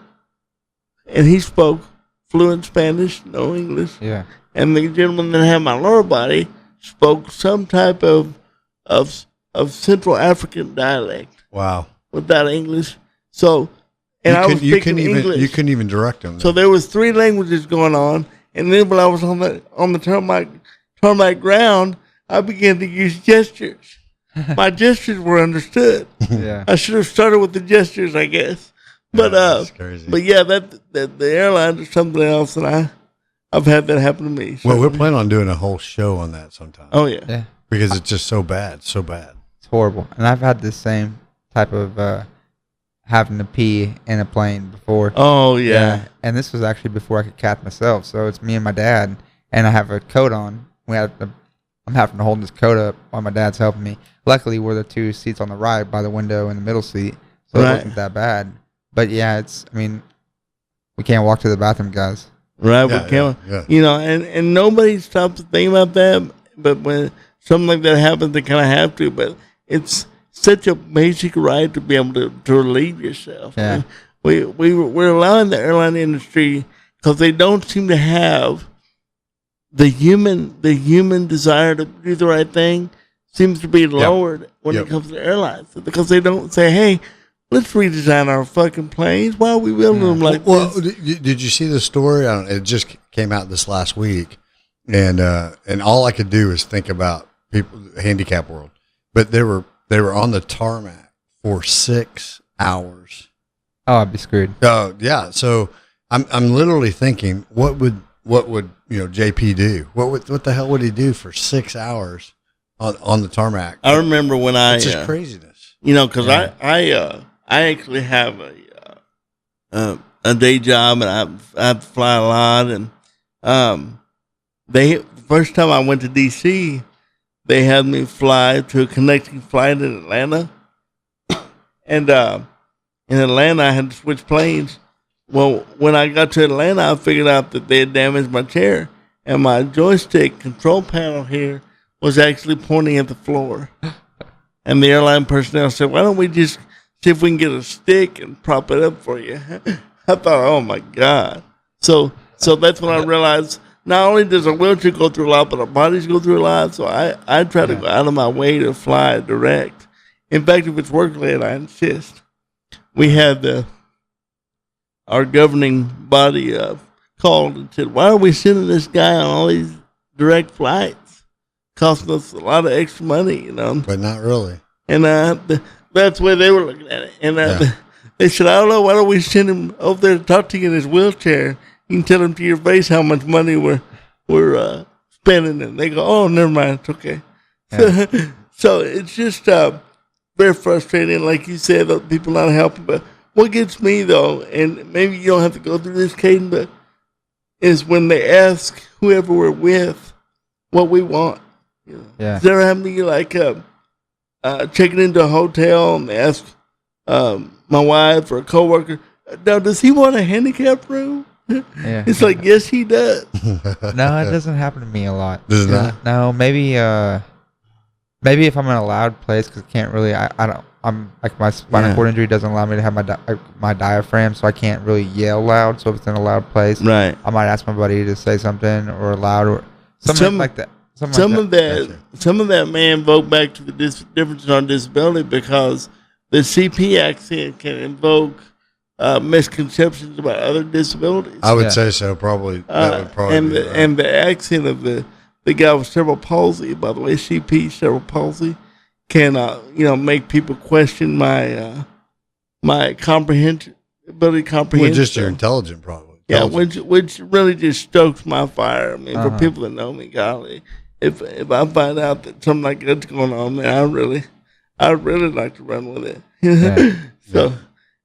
and he spoke fluent Spanish, no English. Yeah. And the gentleman that had my lower body spoke some type of Central African dialect. Wow. Without English. So, and I was speaking English. You couldn't even direct them. So there was 3 languages going on. And then when I was on the tarmac ground, I began to use gestures. My gestures were understood. Yeah. I should have started with the gestures, I guess. But that's crazy. But yeah, that the airline is something else, and I've had that happen to me. Well, we're planning on doing a whole show on that sometime. Oh yeah. Yeah. Because it's just so bad, so bad. It's horrible, and I've had the same type of having to pee in a plane before. Oh yeah. And this was actually before I could cat myself. So it's me and my dad, and I have a coat on. I'm having to hold this coat up while my dad's helping me. Luckily, we're the 2 seats on the right by the window in the middle seat, so it wasn't that bad. But yeah, we can't walk to the bathroom, guys. Right, we can't. Yeah. And nobody stops to think about that. But when something like that happens, they kind of have to. But it's such a basic right to be able to relieve yourself. Yeah. We're allowing the airline industry, because they don't seem to have the human desire to do the right thing seems to be lowered when it comes to airlines, because they don't say, hey, let's redesign our fucking planes. Why are we building them like this? Did you see the story? It just came out this last week, and all I could do is think about people, the handicap world. But they were on the tarmac for 6 hours. Oh, I'd be screwed. Oh yeah. So I'm literally thinking, what would JP do? What the hell would he do for 6 hours on the tarmac? I remember when it's just craziness. Because I actually have a day job, and I fly a lot, and first time I went to DC, they had me fly to a connecting flight in Atlanta, and in Atlanta I had to switch planes. Well, when I got to Atlanta, I figured out that they had damaged my chair, and my joystick control panel here was actually pointing at the floor. And the airline personnel said, "Why don't we just see if we can get a stick and prop it up for you?" I thought, oh my God. So that's when I realized not only does a wheelchair go through a lot, but our bodies go through a lot. So I try to go out of my way to fly direct. In fact, if it's work late, I insist. We had our governing body called and said, "Why are we sending this guy on all these direct flights? Costing us a lot of extra money, But not really. And that's the way they were looking at it. And they said, "I don't know, why don't we send him over there to talk to you in his wheelchair? You can tell him to your face how much money we're spending." And they go, "Oh, never mind, it's okay." Yeah. So it's just very frustrating, like you said, that people not helping. But what gets me, though, and maybe you don't have to go through this, Kaden, but is when they ask whoever we're with what we want. Yeah. Does that ever happen to you, like checking into a hotel and they ask my wife or a coworker, "Now, does he want a handicap room?" Yeah. It's like, yes, he does. No, it doesn't happen to me a lot. Does it not? No, maybe if I'm in a loud place, because I can't really, I'm like, my spinal cord injury doesn't allow me to have my diaphragm, so I can't really yell loud. So if it's in a loud place, right, I might ask my buddy to say something or loud or something like that. Some of that may invoke back to the difference on disability, because the CP accent can invoke misconceptions about other disabilities. I would say so, probably. That would probably be right. And the accent of the guy with cerebral palsy, by the way, CP, cerebral palsy, can make people question my comprehension. Well, just your intelligence, probably. Yeah, which really just stokes my fire. I mean, for people that know me, golly, if I find out that something like that's going on, man, I'd really like to run with it. Yeah. So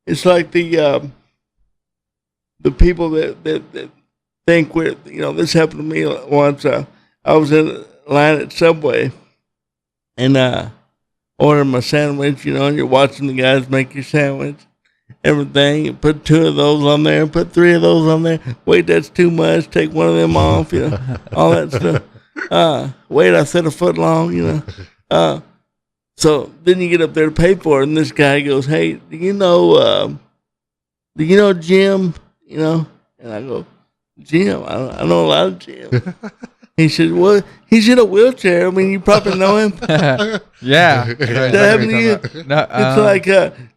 it's like the people that think we're, this happened to me once. I was in line at Subway, and ordered my sandwich, and you're watching the guys make your sandwich, everything. You put 2 of those on there, put 3 of those on there. Wait, that's too much. Take one of them off, all that stuff. Wait, I said a foot long, So then you get up there to pay for it, and this guy goes, "Hey, do you know Jim?" And I go, "Jim? I know a lot of Jim." He said, "Well, he's in a wheelchair. I mean, you probably know him." Yeah. That happened to you? No, it's like,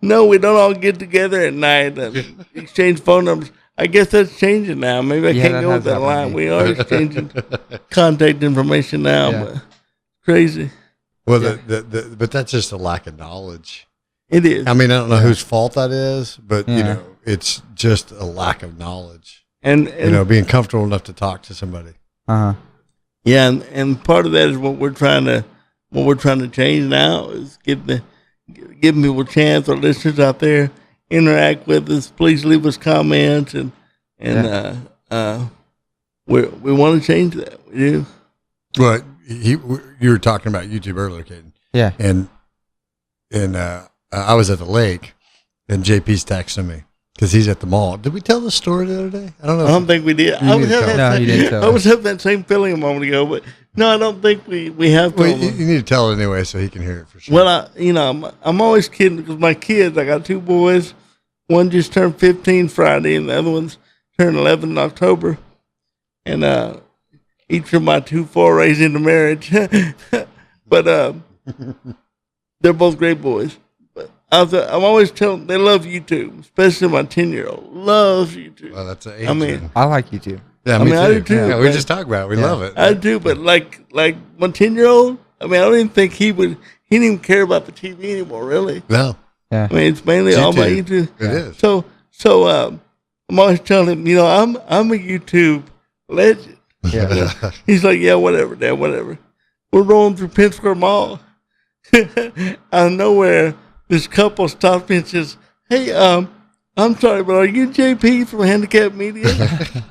no, we don't all get together at night and exchange phone numbers. I guess that's changing now. Maybe I can't go with that line. We are exchanging contact information now, but crazy. Well, but that's just a lack of knowledge. It is. I mean, I don't know whose fault that is, but it's just a lack of knowledge. And being comfortable enough to talk to somebody. Yeah, and part of that is what we're trying to change now, is giving people a chance, or listeners out there, interact with us. Please leave us comments, and we want to change that. We do. But you were talking about YouTube earlier, Kaden. Yeah. And I was at the lake, and JP's texting me because he's at the mall. Did we tell the story the other day? I don't know. I don't think we did. You didn't tell. I was having that same feeling a moment ago, but no, I don't think we have. Well, you need to tell it anyway so he can hear it for sure. Well, I'm always kidding, because my kids, I got 2 boys. One just turned 15 Friday, and the other one's turned 11 in October. And each of my 2 forays into marriage. But they're both great boys. But I'm always telling them they love YouTube, especially my 10-year-old loves YouTube. Well, that's an age. I mean, I like you too. yeah, I me mean, too. I do too, Yeah, we man. just talked about it. We love it. I do, but like my 10-year-old, I mean, I don't even think he didn't even care about the TV anymore, really. No, Yeah. I mean, it's mainly all about YouTube. it is. So I'm always telling him, I'm a YouTube legend. Yeah. He's like, yeah, whatever, Dad, whatever. We're rolling through Penn Square Mall. Out of nowhere, this couple stops me and says, hey, I'm sorry, but are you JP from Handicap Media?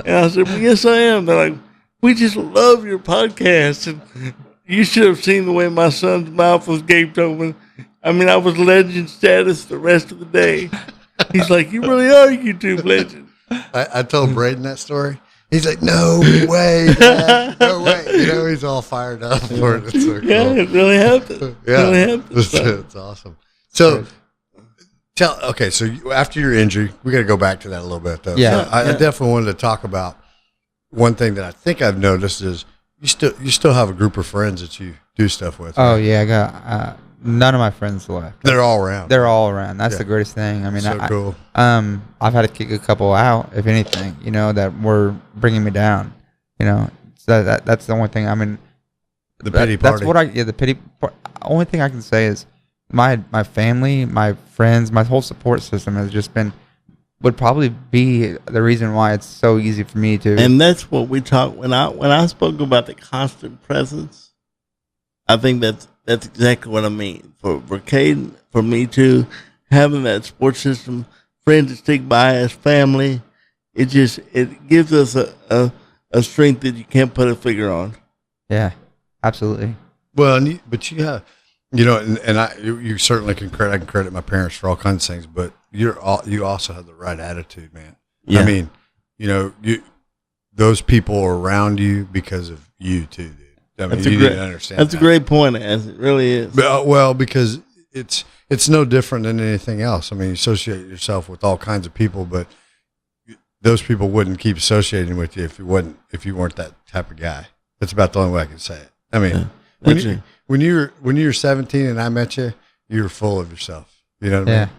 And I said, well, yes, I am. They're like, we just love your podcast. And you should have seen the way my son's mouth was gaped open. I mean, I was legend status the rest of the day. He's like, you really are a YouTube legend. I told Braden that story. He's like, no way, Dad. No way. He's all fired up for it. It's so cool. Yeah, it really happened. Yeah, It really happened. it's awesome. So, so after your injury, we got to go back to that a little bit, though. Yeah. So I definitely wanted to talk about one thing that I think I've noticed is you still have a group of friends that you do stuff with. Oh right? yeah, I got none of my friends left. They're all around. They're all around. That's Yeah. the greatest thing. I mean, so cool. I've had to kick a couple out, if anything, that were bringing me down. So that's the only thing. I mean, The pity party. That's the pity part. Only thing I can say is my family, my friends, my whole support system has just would probably be the reason why it's so easy for me to. And that's what we talk when I spoke about the constant presence. I think that's exactly what I mean. For Kaden, for me too, having that support system, friends that stick by us, family, it gives us a strength that you can't put a figure on. Yeah, absolutely. Well, but you have, you certainly can credit. I can credit my parents for all kinds of things, but you also have the right attitude, man. Yeah. I mean, those people are around you because of you too, dude. I mean, you need to understand. That's a great point, as it really is. Well, because it's no different than anything else. I mean, you associate yourself with all kinds of people, but those people wouldn't keep associating with you if you weren't that type of guy. That's about the only way I can say it. I mean, when you were 17 and I met you, you were full of yourself. You know what I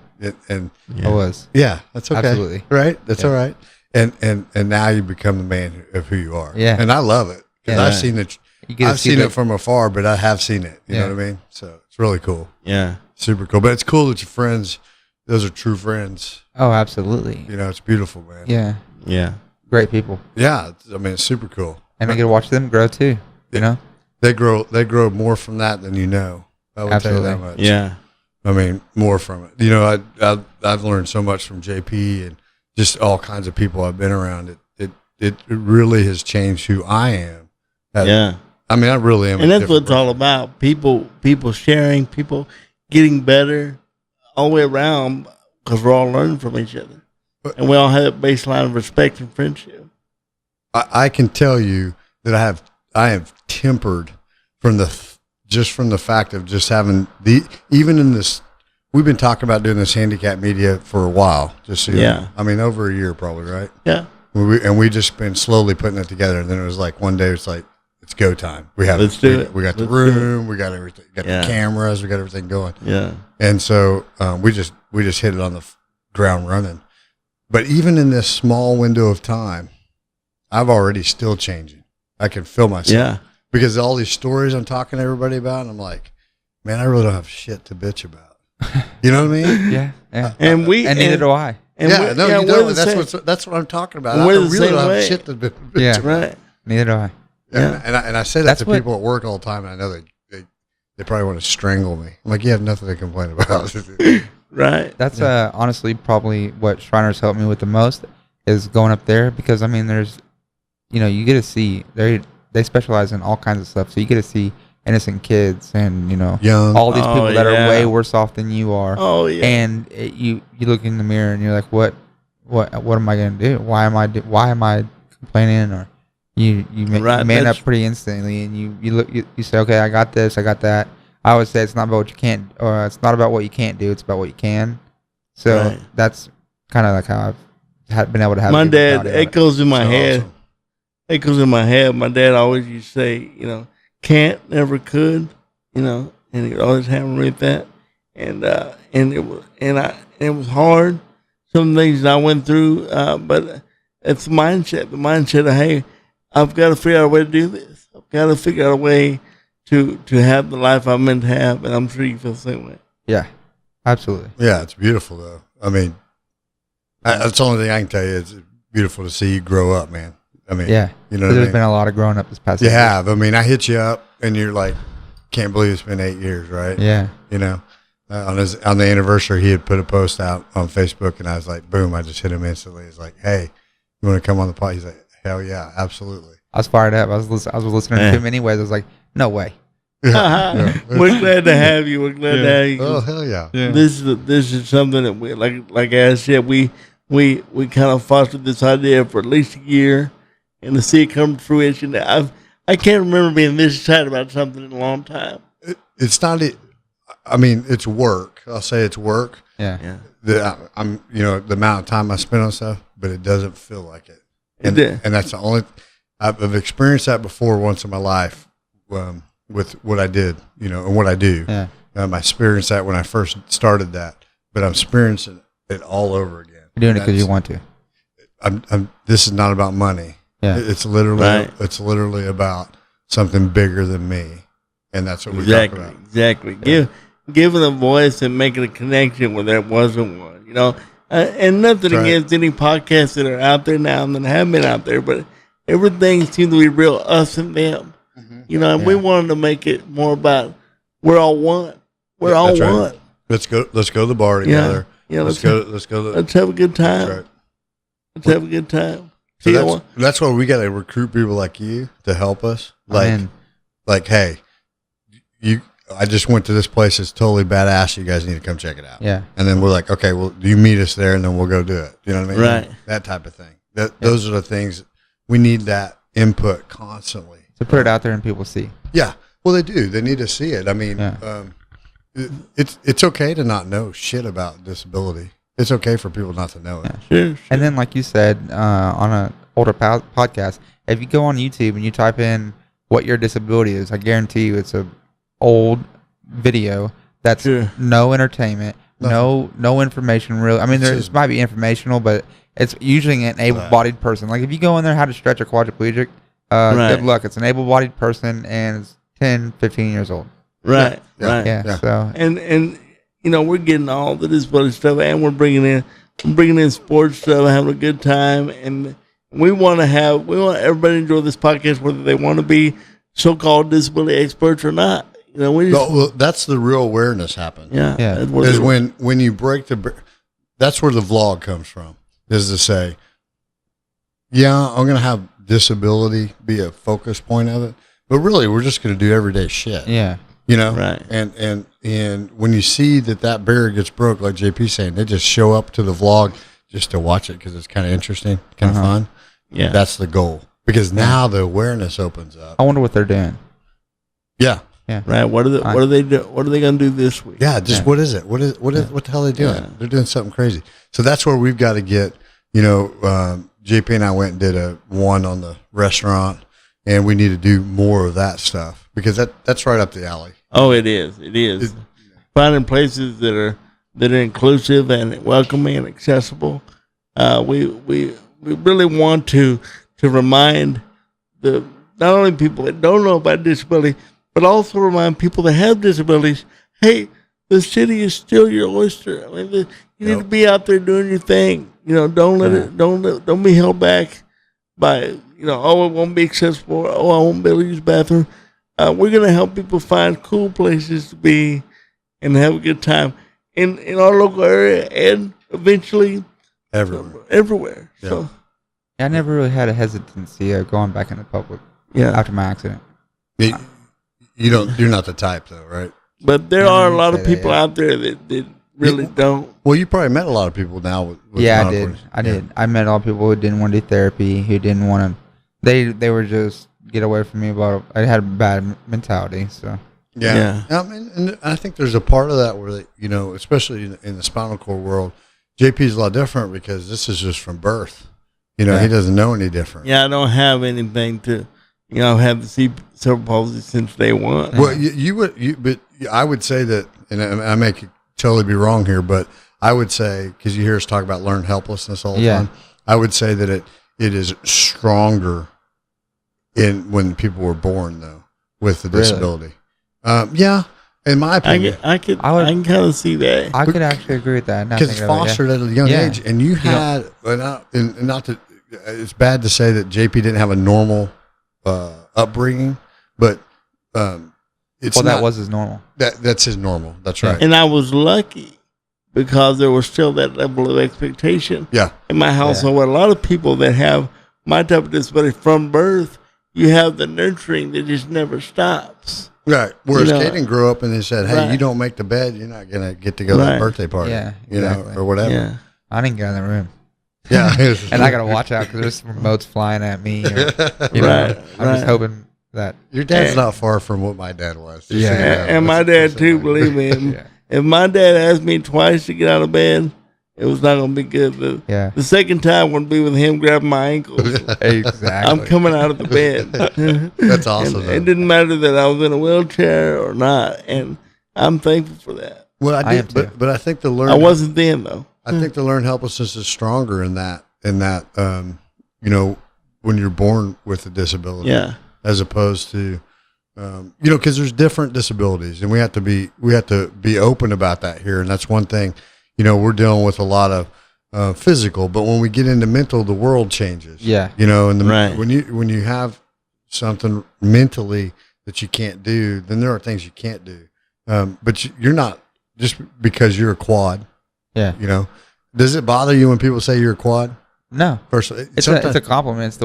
mean? I was. Yeah, that's okay. Absolutely. Right? That's all right. And now you become the man of who you are. Yeah. And I love it because I've seen it. I've seen it from afar, but I have seen it. You know what I mean? So it's really cool. Yeah. Super cool. But it's cool that your friends, those are true friends. Oh, absolutely. It's beautiful, man. Yeah. Yeah. Great people. Yeah. I mean, it's super cool. And I get to watch them grow too. They grow more from that than you know. I would tell you that much. Yeah. I mean, more from it. I've learned so much from JP and just all kinds of people I've been around. It really has changed who I am. Yeah. I mean, I really am. And that's what it's all about. People sharing, people getting better all the way around because we're all learning from each other. And we all have that baseline of respect and friendship. I can tell you that I have tempered from the fact of just having even in this, we've been talking about doing this handicap media for a while. Just so you know. I mean, over a year probably, right? Yeah. We just been slowly putting it together. And then it was like one day it's like, it's go time. Let's do it. We got the room. We got everything. We got the cameras. We got everything going. Yeah. And so we just hit it on the ground running. But even in this small window of time, I've already still changing. I can feel myself. Yeah. Because all these stories I'm talking to everybody about, and I'm like, man, I really don't have shit to bitch about. You know what I mean? Yeah. Yeah. And neither do I. You don't. That's what I'm talking about. I really don't have shit to bitch about. Yeah. Right. Neither do I. Yeah. And I say that to people at work all the time, and I know they probably want to strangle me. I'm like, you have nothing to complain about. Right. That's honestly probably what Shriners helped me with the most is going up there because I mean there's you get to see they specialize in all kinds of stuff, so you get to see innocent kids and young, all these people that are way worse off than you are. Oh yeah. And you look in the mirror and you're like, what am I gonna do? Why am I complaining? Or you man up pretty instantly and you say, okay, I got this, I got that. I always say it's not about what you can't, or it's not about what you can't do. It's about what you can. So that's kind of like how I've been able to have. My dad echoes in my head. Awesome. Echoes in my head. My dad always used to say, can't, never could, and he would always hammer me with that. And it was hard. Some things that I went through, but it's the mindset of, hey, I've got to figure out a way to do this. I've got to figure out a way to have the life I'm meant to have, and I'm sure you feel the same way. Yeah, absolutely. Yeah, it's beautiful though. I mean, that's the only thing I can tell you. It's beautiful to see you grow up, man. I mean, yeah, you know, there's been a lot of growing up this past. You year. have. I mean, I hit you up, and you're like, can't believe it's been 8 years, right? Yeah. You know, on the anniversary, he had put a post out on Facebook, and I was like, boom! I just hit him instantly. He's like, hey, you want to come on the pod? He's like, hell yeah, absolutely. I was fired up. I was listening to him anyways. I was like, no way. Yeah. We're glad to have you. We're glad to have you. Oh hell yeah! This is something that we like I said, we kind of fostered this idea for at least a year, and to see it come to fruition. I can't remember being this excited about something in a long time. It's not. I mean, it's work. I'll say it's work. Yeah. I'm the amount of time I spend on stuff, but it doesn't feel like it. And that's the only. I've experienced that before once in my life. With what I did, and what I do. Yeah. I experienced that when I first started that, but I'm experiencing it all over again. You're doing it because you want to. This is not about money. Yeah. It's literally about something bigger than me, and that's what we talk about. Exactly. Yeah. Giving a voice and making a connection where there wasn't one. And nothing against any podcasts that are out there now and that have been out there, but everything seems to be real us and them. And we wanted to make it more about we're all one. We're all one. Right. Let's go to the bar together. Yeah. Let's go. Let's have a good time. That's right. Let's have a good time. So that's why we got to recruit people like you to help us. Like, hey, I just went to this place. It's totally badass. You guys need to come check it out. Yeah. And then we're like, okay, well, you meet us there, and then we'll go do it. You know what I mean? Right. That type of thing. Those are the things we need. That input constantly. To put it out there and people see. Yeah. Well, they do. They need to see it. I mean, it's okay to not know shit about disability. It's okay for people not to know it. Yeah. Sure. And then, like you said, on an older podcast, if you go on YouTube and you type in what your disability is, I guarantee you it's a old video that's no entertainment, no information really. I mean, there might be informational, but it's usually an able-bodied person. Like if you go in there, how to stretch a quadriplegic, good luck. It's an able-bodied person and it's 10, 15 years old. Right. Yeah. So and we're getting all the disability stuff, and we're bringing in sports stuff, having a good time, and we want everybody to enjoy this podcast, whether they want to be so-called disability experts or not. That's the real awareness happens. Yeah. Is when you break that's where the vlog comes from. Is to say, I'm going to have disability be a focus point of it, but really we're just going to do everyday shit. Yeah. Right. And when you see that barrier gets broke, like JP saying, they just show up to the vlog just to watch it because it's kind of interesting, kind of fun. Yeah. That's the goal, because now the awareness opens up. I wonder what they're doing. Yeah. Yeah. Right. What are they going to do this week? Yeah. Just what is it? What the hell are they doing? Yeah. They're doing something crazy. So that's where we've got to get. JP and I went and did one on the restaurant, and we need to do more of that stuff because that's right up the alley. Oh, it is. It is. Finding places that are inclusive and welcoming and accessible. We really want to remind not only people that don't know about disability, but also remind people that have disabilities, hey, the city is still your oyster. I mean, you need to be out there doing your thing. Don't be held back by, it won't be accessible. Oh, I won't be able to use the bathroom. We're going to help people find cool places to be and have a good time in our local area and eventually everywhere. Yeah. So I never really had a hesitancy of going back in the public after my accident. You're not the type though, right? But there are a lot of people out there that really don't. Well, you probably met a lot of people now. With I did. I met a lot of people who didn't want to do therapy, who didn't want to. They were just get away from me about. I had a bad mentality, so. Yeah. And I think there's a part of that where they, especially in the spinal cord world, JP's a lot different because this is just from birth. He doesn't know any different. Yeah, I don't have anything to. I've had the cerebral palsy since day one. Well, but I would say that, and I make totally be wrong here, but I would say, because you hear us talk about learned helplessness all the time, I would say that it is stronger when people were born, though, with the disability. In my opinion. I can kind of see that. I could actually agree with that. Because it's fostered at a young age. And you had, it's bad to say that JP didn't have a normal upbringing, but it's that was his normal. That's his normal. That's right. And I was lucky because there was still that level of expectation in my household. Where a lot of people that have my type of disability from birth, you have the nurturing that just never stops. Right. Whereas Kaden grew up and they said, hey, you don't make the bed, you're not going to get to go to that birthday party. Yeah, exactly. Or whatever. Yeah. I didn't get in the room. Yeah. And I got to watch out because there's some remotes flying at me. Or, I'm just hoping that. Your dad's not far from what my dad was. And my dad, too, believe me. If my dad asked me twice to get out of bed, it was not going to be good. The second time would be with him grabbing my ankles. Exactly. I'm coming out of the bed. That's awesome. It didn't matter that I was in a wheelchair or not, and I'm thankful for that. Well, I did, but I think I wasn't then, though. I think the learned helplessness is stronger in that when you're born with a disability, as opposed to because there's different disabilities, and we have to be open about that here, and that's one thing. We're dealing with a lot of physical, but when we get into mental, the world changes. Yeah. When you have something mentally that you can't do, then there are things you can't do. But you're not, just because you're a quad. Yeah. Does it bother you when people say you're a quad? No. Personally, it's a compliment.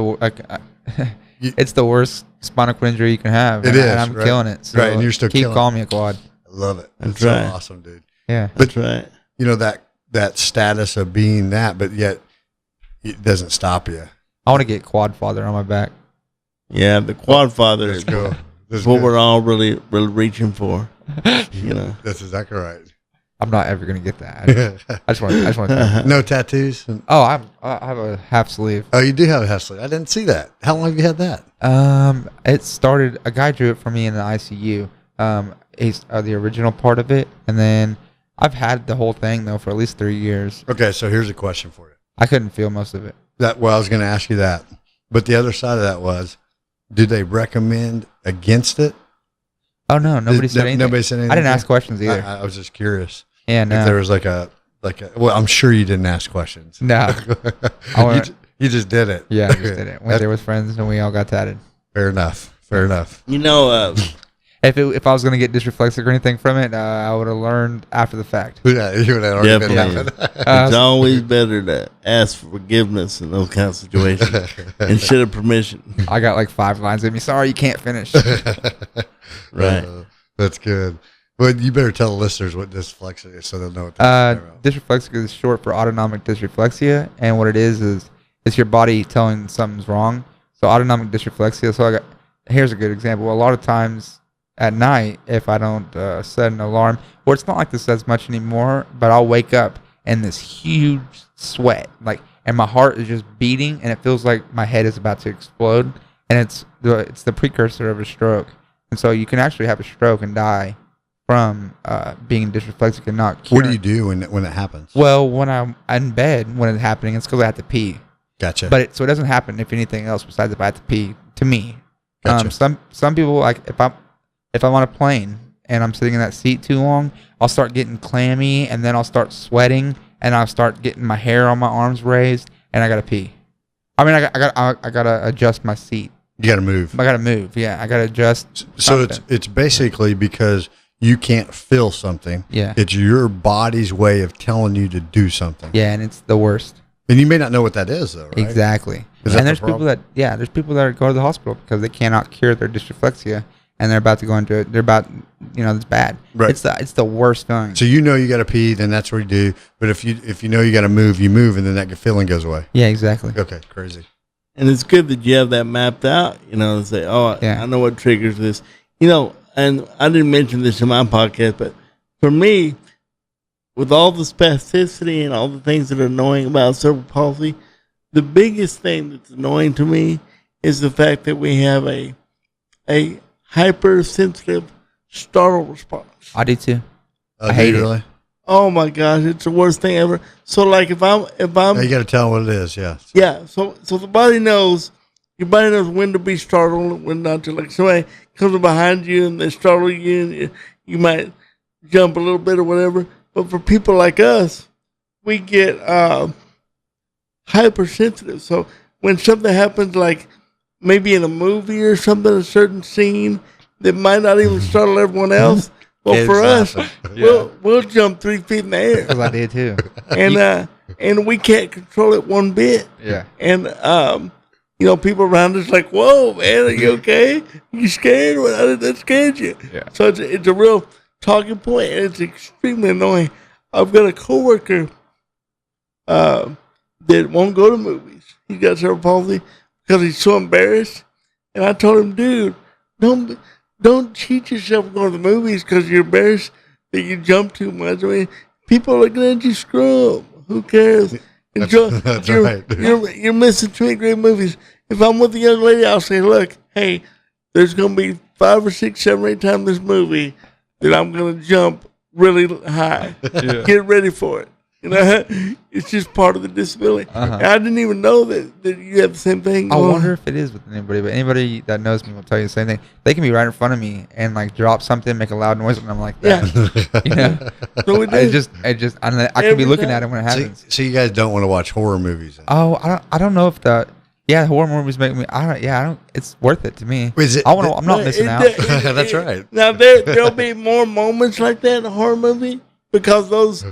It's the worst spinal cord injury you can have. It is. And I'm killing it. So right. And you're still keep calling me a quad. I love it. That's so awesome, dude. Yeah. That's right. That status of being that, but yet it doesn't stop you. I want to get quad father on my back. Yeah, the quad father is what we're all really reaching for. That's exactly right. I'm not ever gonna get that. I just want no tattoos. Oh, I have a half sleeve. Oh, you do have a half sleeve. I didn't see that. How long have you had that? It started. A guy drew it for me in the ICU. He's the original part of it, and then I've had the whole thing though for at least 3 years. Okay, so here's a question for you. I couldn't feel most of it. I was going to ask you that, but the other side of that was, do they recommend against it? Oh no, nobody said anything. Nobody said anything. I didn't ask questions either. I was just curious. Yeah, no. If there was like a. Well, I'm sure you didn't ask questions. No, you just did it. Yeah, I just did it. Went there with friends and we all got tatted. Fair enough. If I was going to get dysreflexic or anything from it, I would have learned after the fact. Yeah, you would have already been laughing. It's always better to ask for forgiveness in those kind of situations instead of permission. I got like 5 lines in me. Sorry, you can't finish. Right. That's good. Well, you better tell the listeners what dysflexia is so they'll know what that's about. Dysreflexic is short for autonomic dysreflexia, and what it is it's your body telling something's wrong. So autonomic dysreflexia. So here's a good example. A lot of times at night, if I don't set an alarm, or it's not like this as much anymore, but I'll wake up in this huge sweat, and my heart is just beating, and it feels like my head is about to explode, and it's the precursor of a stroke, and so you can actually have a stroke and die from being dysreflexic and not cured. What do you do when it happens? Well, when I'm in bed when it's happening, it's because I have to pee. Gotcha. But so it doesn't happen if anything else besides if I have to pee. To me, gotcha. Some people, like if I'm on a plane and I'm sitting in that seat too long, I'll start getting clammy, and then I'll start sweating, and I'll start getting my hair on my arms raised, and I gotta pee. I mean, I gotta adjust my seat. You gotta move. I gotta move. Yeah, I gotta adjust. So it's basically because you can't feel something. Yeah. It's your body's way of telling you to do something. Yeah, and it's the worst. And you may not know what that is, though, right? Exactly. And there's people that go to the hospital because they cannot cure their dysreflexia, and they're about to go into it. They're about, it's bad. Right. It's the worst feeling. So you got to pee, then that's what you do. But if you know you got to move, you move, and then that feeling goes away. Yeah, exactly. Okay, crazy. And it's good that you have that mapped out, and say, I know what triggers this. And I didn't mention this in my podcast, but for me, with all the spasticity and all the things that are annoying about cerebral palsy, the biggest thing that's annoying to me is the fact that we have a hypersensitive startle response. I do too. I hate it. Really? Oh my gosh, it's the worst thing ever. So like if I'm You got to tell them what it is. Yeah. yeah, so the body knows, your body knows when to be startled and when not to. Like somebody comes up behind you and they startle you, and you might jump a little bit or whatever. But for people like us, we get hypersensitive. So when something happens, like maybe in a movie or something, a certain scene that might not even startle everyone else. Well, for us, we'll jump 3 feet in the air. Because I did too. And we can't control it one bit. Yeah. And people around us like, whoa, man, are you okay? You scared? How did that scare you? Yeah. So it's a real talking point, and it's extremely annoying. I've got a coworker that won't go to movies. He got cerebral palsy because he's so embarrassed. And I told him, dude, don't cheat yourself going to the movies because you're embarrassed that you jump too much. I mean, people are looking at you, screw 'em. Who cares? That's right. You're missing 2 great movies. If I'm with a young lady, I'll say, look, hey, there's going to be 5 or 6, 7 or 8 times this movie that I'm going to jump really high. Yeah. Get ready for it. It's just part of the disability. Uh-huh. I didn't even know that you have the same thing. I wonder if it is with anybody, but anybody that knows me will tell you the same thing. They can be right in front of me and like drop something, make a loud noise, and I'm like that. Yeah. So we do. I can be looking at it when it happens. So you guys don't want to watch horror movies? Then? Oh, I don't know if that. Yeah, horror movies make me. I don't. It's worth it to me. Is it, I'm not missing out. That's right. Now there'll be more moments like that in a horror movie because those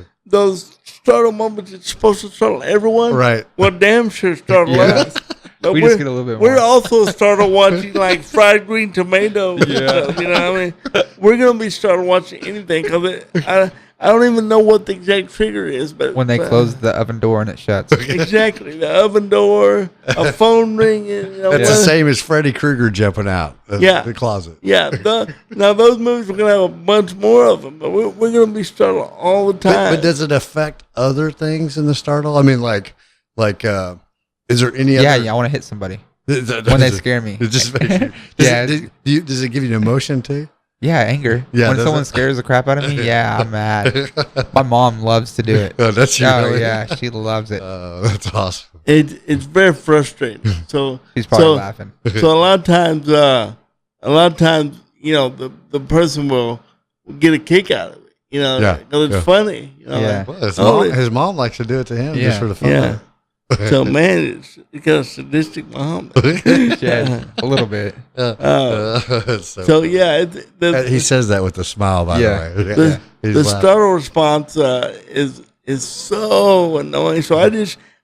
startle moments it's supposed to startle everyone. Right. Well, damn sure startle us. But we just get a little bit more. We're also startled watching like fried green tomatoes. Yeah. Stuff, I mean, we're gonna be startled watching anything because I don't even know what the exact trigger is, but when they close the oven door and it shuts. Exactly, the oven door, a phone ringing. It's the same as Freddy Krueger jumping out of the closet. Yeah, now those movies we're gonna have a bunch more of them, but we're gonna be startled all the time. But does it affect other things in the startle? I mean, like, is there any other? Yeah, I want to hit somebody when they scare me. It just makes you, does it give you an emotion too? Yeah, anger. Yeah, when someone scares the crap out of me, yeah, I'm mad. My mom loves to do it. Oh, that's you. Oh, yeah, she loves it. That's awesome. It's very frustrating. So she's probably laughing. So a lot of times, the person will get a kick out of it. Because it's funny. Well, his mom likes to do it to him just for the fun. Yeah. So man, it's got a sadistic mom. Yeah, a little bit. So yeah, he says that with a smile. By the way, the startle response is so annoying. So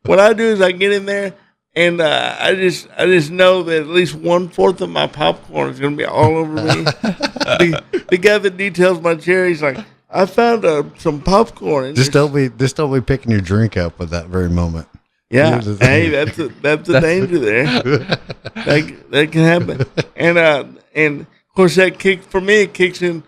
what I do is I get in there and I just know that at least 1/4 of my popcorn is going to be all over me. The guy that details my chair, he's like, I found some popcorn. Just don't be picking your drink up at that very moment. Yeah, hey, that's the danger there. That can happen, and of course that kicks in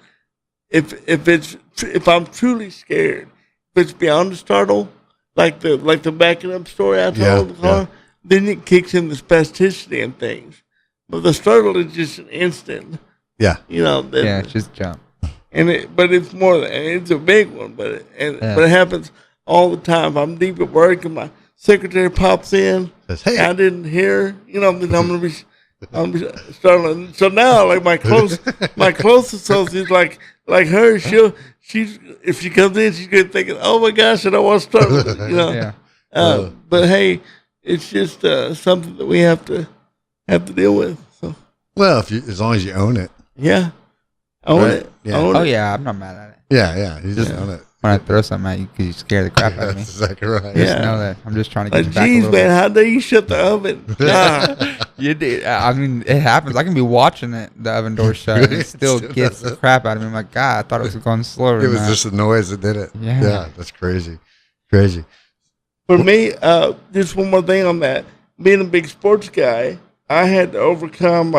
if I'm truly scared. If it's beyond the startle, like the backing up story I told the car, then it kicks in the spasticity and things. But the startle is just an instant. Yeah, it's just jump. But it's more than it's a big one. But it happens all the time. I'm deep at work and my secretary pops in. Says, hey. I didn't hear. Then I'm gonna be startling. So now, like my close associates, like her, if she comes in, she's gonna think, oh my gosh, I don't want to start with it, Yeah. But hey, it's just something that we have to deal with. So. Well, as long as you own it. Yeah. Own it. Yeah. Own it. Yeah, I'm not mad at it. Yeah. You just own it. When I throw something at you because you scare the crap out of me. That's exactly right. Just know that I'm just trying to get you back a geez, little man, how dare you shut the oven? You did. I mean, it happens. I can be watching the oven door shut and it still gets the crap out of me. I'm like, God, I thought it was going slower. It was just the noise that did it. Yeah, that's crazy. For me, just one more thing on that. Being a big sports guy, I had to overcome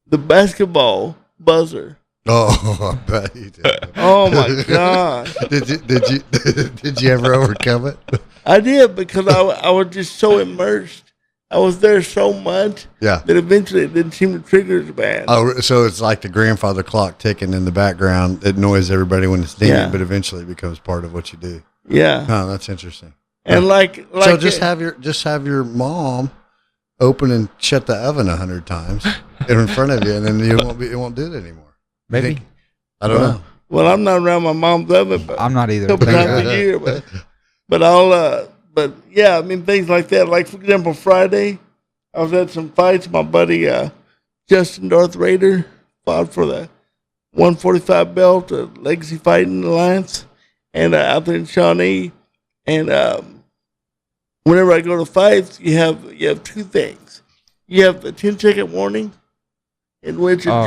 the basketball buzzer. Oh, I bet you did. Oh my gosh! Did you ever overcome it? I did because I was just so immersed. I was there so much that eventually it didn't seem to trigger as bad. Oh, so it's like the grandfather clock ticking in the background. It annoys everybody when it's dinging, but eventually it becomes part of what you do. Yeah. Oh, that's interesting. And so just have your mom open and shut the oven 100 times in front of you, and then it won't do it anymore. Maybe. I don't know. Well, I'm not around my mom's oven, but I'm not either. A couple times a year, but I'll. But yeah, I mean things like that. Like for example, Friday, I was at some fights. My buddy Justin Darth Raider fought for the 145 belt, Legacy Fighting Alliance, and out there in Shawnee. And whenever I go to fights, you have two things. You have the 10-second warning, in which a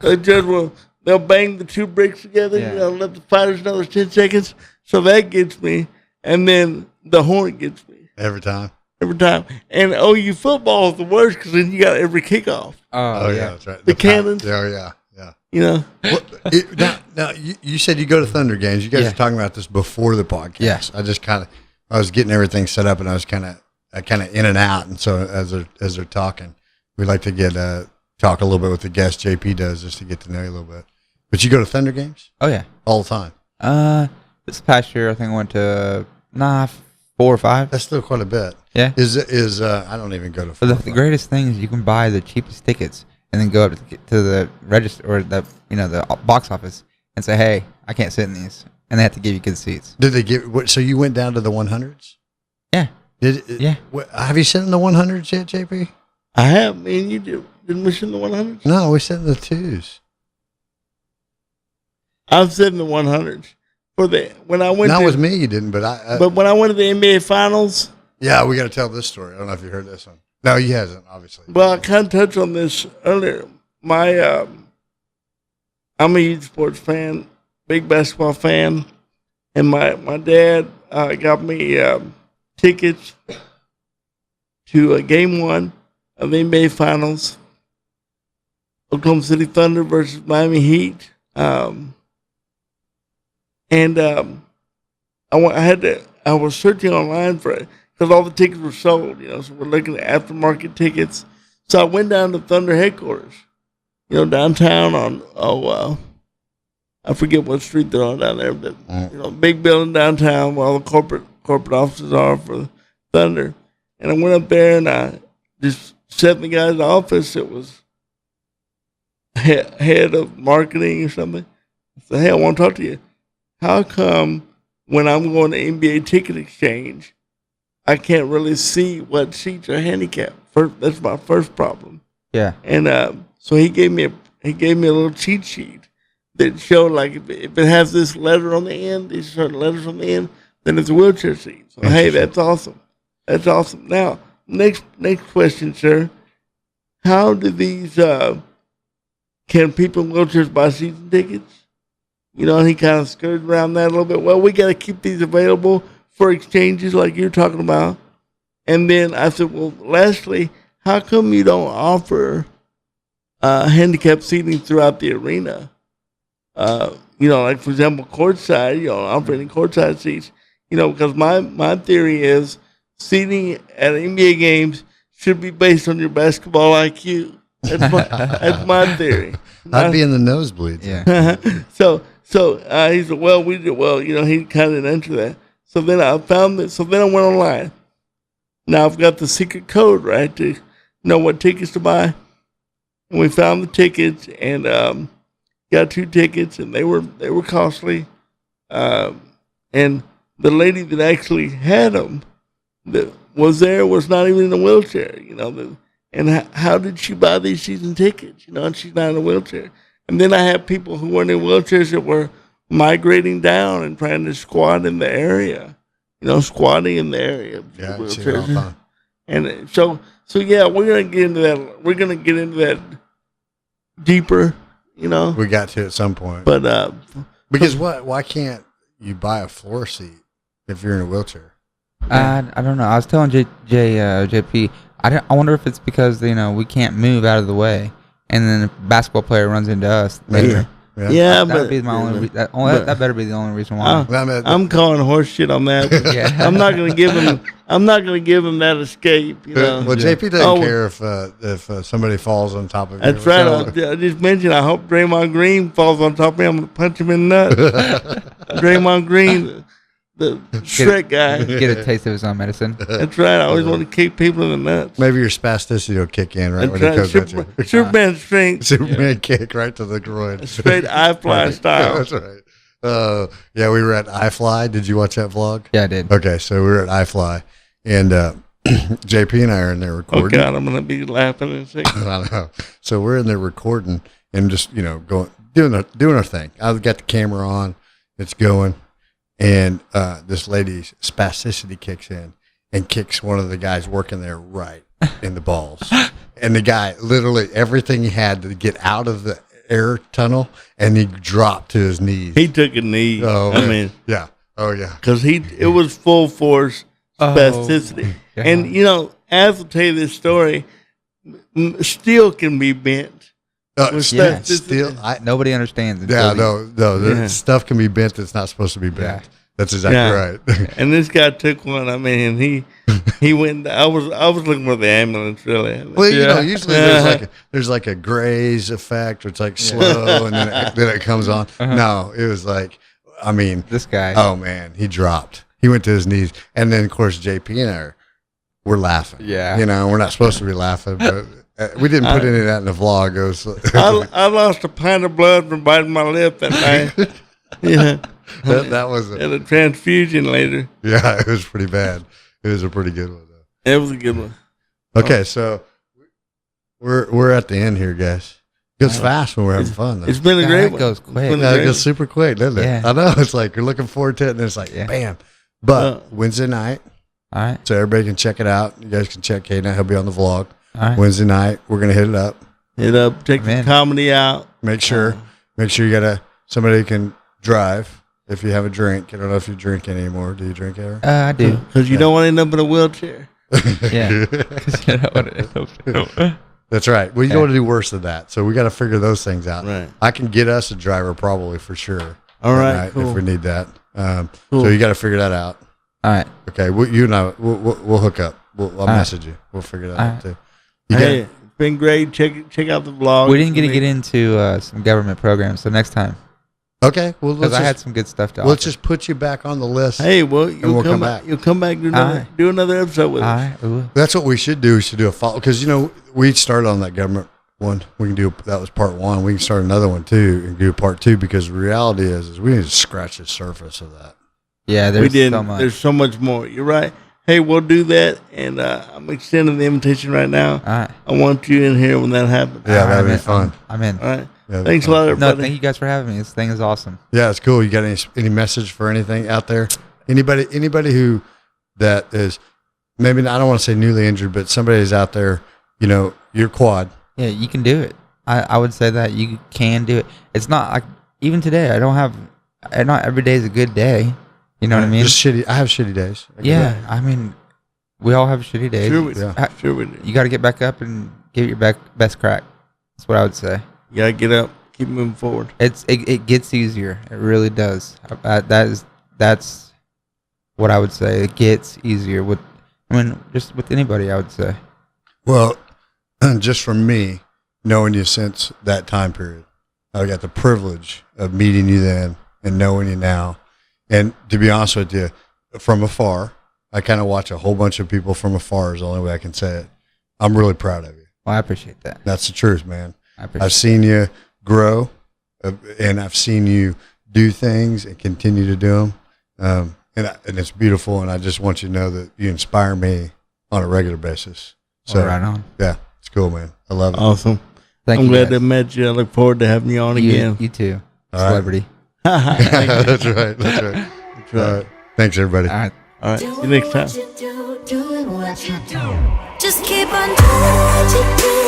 judge will they'll bang the two bricks together. Yeah. Let the fighters know there's 10 seconds. So that gets me. And then the horn gets me. Every time. And OU football is the worst because then you got every kickoff. Oh yeah, that's right. The cannons. Yeah. Well, now you said you go to Thunder games. You guys were talking about this before the podcast. Yeah. I was getting everything set up, and I was kind of in and out. And so as they're talking, we like to talk a little bit with the guest. JP does just to get to know you a little bit. But you go to Thunder games? Oh yeah, all the time. This past year I think I went to 4 or 5. That's still quite a bit. Yeah. Is I don't even go to 4. But the greatest thing is you can buy the cheapest tickets and then go up to the register or the box office and say, hey, I can't sit in these, and they have to give you good seats. Did they give? So you went down to the 100s? Yeah. Yeah. Have you sit in the 100s yet, JP? I have. Me and you didn't we sit in the 100s? No, we sit in the 2s. I've sit in the 100s. When I went not with me, you didn't, but but when I went to the NBA Finals. Yeah, we got to tell this story. I don't know if you heard this one. No, he hasn't, obviously. Well, I kind of touched on this earlier. I'm a huge sports fan, big basketball fan, and my dad got me tickets to Game 1 of the NBA Finals, Oklahoma City Thunder versus Miami Heat. And I was searching online for it because all the tickets were sold, so we're looking at aftermarket tickets. So I went down to Thunder headquarters, downtown on, I forget what street they're on down there, but, big building downtown where all the corporate offices are for Thunder. And I went up there and I just sat in the guy's office. It was head of marketing or something. I said, hey, I want to talk to you. How come when I'm going to NBA ticket exchange, I can't really see what seats are handicapped? That's my first problem. Yeah. And so he gave me a little cheat sheet that showed like if it has this letter on the end, these certain letters on the end, then it's a wheelchair seat. So hey, that's awesome. That's awesome. Now, next question, sir. How do these can people in wheelchairs buy season tickets? And he kind of skirted around that a little bit. Well, we got to keep these available for exchanges like you're talking about. And then I said, well, lastly, how come you don't offer handicapped seating throughout the arena? Like, for example, courtside, you don't offer any courtside seats. Because my theory is seating at NBA games should be based on your basketball IQ. That's my theory. I'd be in the nosebleeds. Yeah. So he said, well, he kind of didn't answer that. So then I found that. So then I went online. Now I've got the secret code, right, to know what tickets to buy. And we found the tickets and got 2 tickets, and they were costly. And the lady that actually had them that was not even in a wheelchair, and how did she buy these season tickets, and she's not in a wheelchair. And then I had people who weren't in wheelchairs that were migrating down and trying to squat in the area, squatting in the area. Yeah, wheelchairs. And so yeah, we're gonna get into that. We're gonna get into that deeper, We got to at some point, but because why can't you buy a floor seat if you're in a wheelchair? I don't know. I was telling JP. I wonder if it's because we can't move out of the way. And then a basketball player runs into us. Yeah, That would be my only. That better be the only reason why. I'm calling horse shit on that. Yeah. I'm not gonna give him. I'm not gonna give him that escape. You know. Well, JP doesn't care if somebody falls on top of you. That's right. I just mentioned. I hope Draymond Green falls on top of me. I'm gonna punch him in the nuts. Draymond Green, the Shrek guy. Get a taste of his own medicine. That's right. I always want to kick people in the nuts. Maybe your spasticity will kick in right when it comes at you. Superman strength. Superman kick right to the groin. Straight iFly style. That's right. Yeah, we were at iFly. Did you watch that vlog? Yeah, I did. Okay, so we were at iFly, and JP and I are in there recording. Oh God, I'm gonna be laughing in a second. I know. So we're in there recording and just going doing our thing. I've got the camera on. It's going. And this lady's spasticity kicks in and kicks one of the guys working there right in the balls. And the guy, literally everything he had to get out of the air tunnel, and he dropped to his knees. He took a knee. Oh, I mean, yeah. Oh, yeah. because it was full force spasticity. Yeah. And, as I tell you this story, steel can be bent. Still, Nobody understands. No. Stuff can be bent that's not supposed to be bent. Yeah. That's exactly right. And this guy took one. I mean, he went. I was looking for the ambulance, really. Well, usually there's like a graze effect, or it's like slow, and then it comes on. Uh-huh. No, it was like, I mean, This guy. oh man, he dropped. He went to his knees, and then of course JP and we're laughing. Yeah. We're not supposed to be laughing, but. We didn't put any of that in the vlog. It was, I lost a pint of blood from biting my lip that night. Yeah, that was and a transfusion later. Yeah, it was pretty bad. It was a pretty good one though. It was a good one. Okay, so we're at the end here, guys. It goes fast when we're having fun though. It's been a great It one. goes quick. It's It goes super quick, doesn't it? Yeah. I know. It's like you're looking forward to it, and it's like bam. But Wednesday night, All right. so everybody can check it out. You guys can check Kaden out. He'll be on the vlog. All right. Wednesday night, we're gonna hit it up. Take the comedy out. Make sure you got somebody who can drive. If you have a drink, I don't know if you drink anymore. Do you drink ever? I do. Because you don't want to end up in a wheelchair. Yeah. 'Cause you don't want to- That's right. Well, you don't want to do worse than that. So we got to figure those things out. Right. I can get us a driver probably for sure. All right, night cool. if we need that. Cool. So you got to figure that out. All right. Okay. You and I, we'll hook up. I'll message you. We'll figure that out too. Hey, it's been great. Check out the vlog. We didn't get into some government programs, so next time. Okay. Well, Because I had some good stuff to offer. let's just put you back on the list. Hey, well, we'll come back. You'll come back and do another episode with us. All right. That's what we should do. We should do a follow because we started on that government one. We can do that was part one. We can start another one too and do part two because the reality is we need to scratch the surface of that. Yeah, so much. There's so much more. You're right. Hey, we'll do that, and I'm extending the invitation right now. All right. I want you in here when that happens. Yeah, that'd be fun. I'm in. All right. Yeah, Thanks a lot, everybody. No, thank you guys for having me. This thing is awesome. Yeah, it's cool. You got any message for anything out there? Anybody who that is maybe I don't want to say newly injured, but somebody is out there. You're quad. Yeah, you can do it. I would say that you can do it. It's not like even today. Not every day is a good day. You know what I mean? Just shitty. I have shitty days. I mean, we all have shitty days. Sure we do. You got to get back up and give it your best crack. That's what I would say. You got to get up, keep moving forward. It gets easier. It really does. That's what I would say. It gets easier just with anybody. I would say. Well, just from me knowing you since that time period, I got the privilege of meeting you then and knowing you now. And to be honest with you, from afar, I kind of watch a whole bunch of people from afar is the only way I can say it. I'm really proud of you. Well, I appreciate that. That's the truth, man. I've seen you grow, and I've seen you do things and continue to do them. And it's beautiful, and I just want you to know that you inspire me on a regular basis. So, right on. Yeah, it's cool, man. I love it. Awesome. I'm glad to met you. I look forward to having you on again. You too. All Celebrity. Right. That's right. All right. Thanks, everybody. All right. See you next time. Just keep on doing what you do.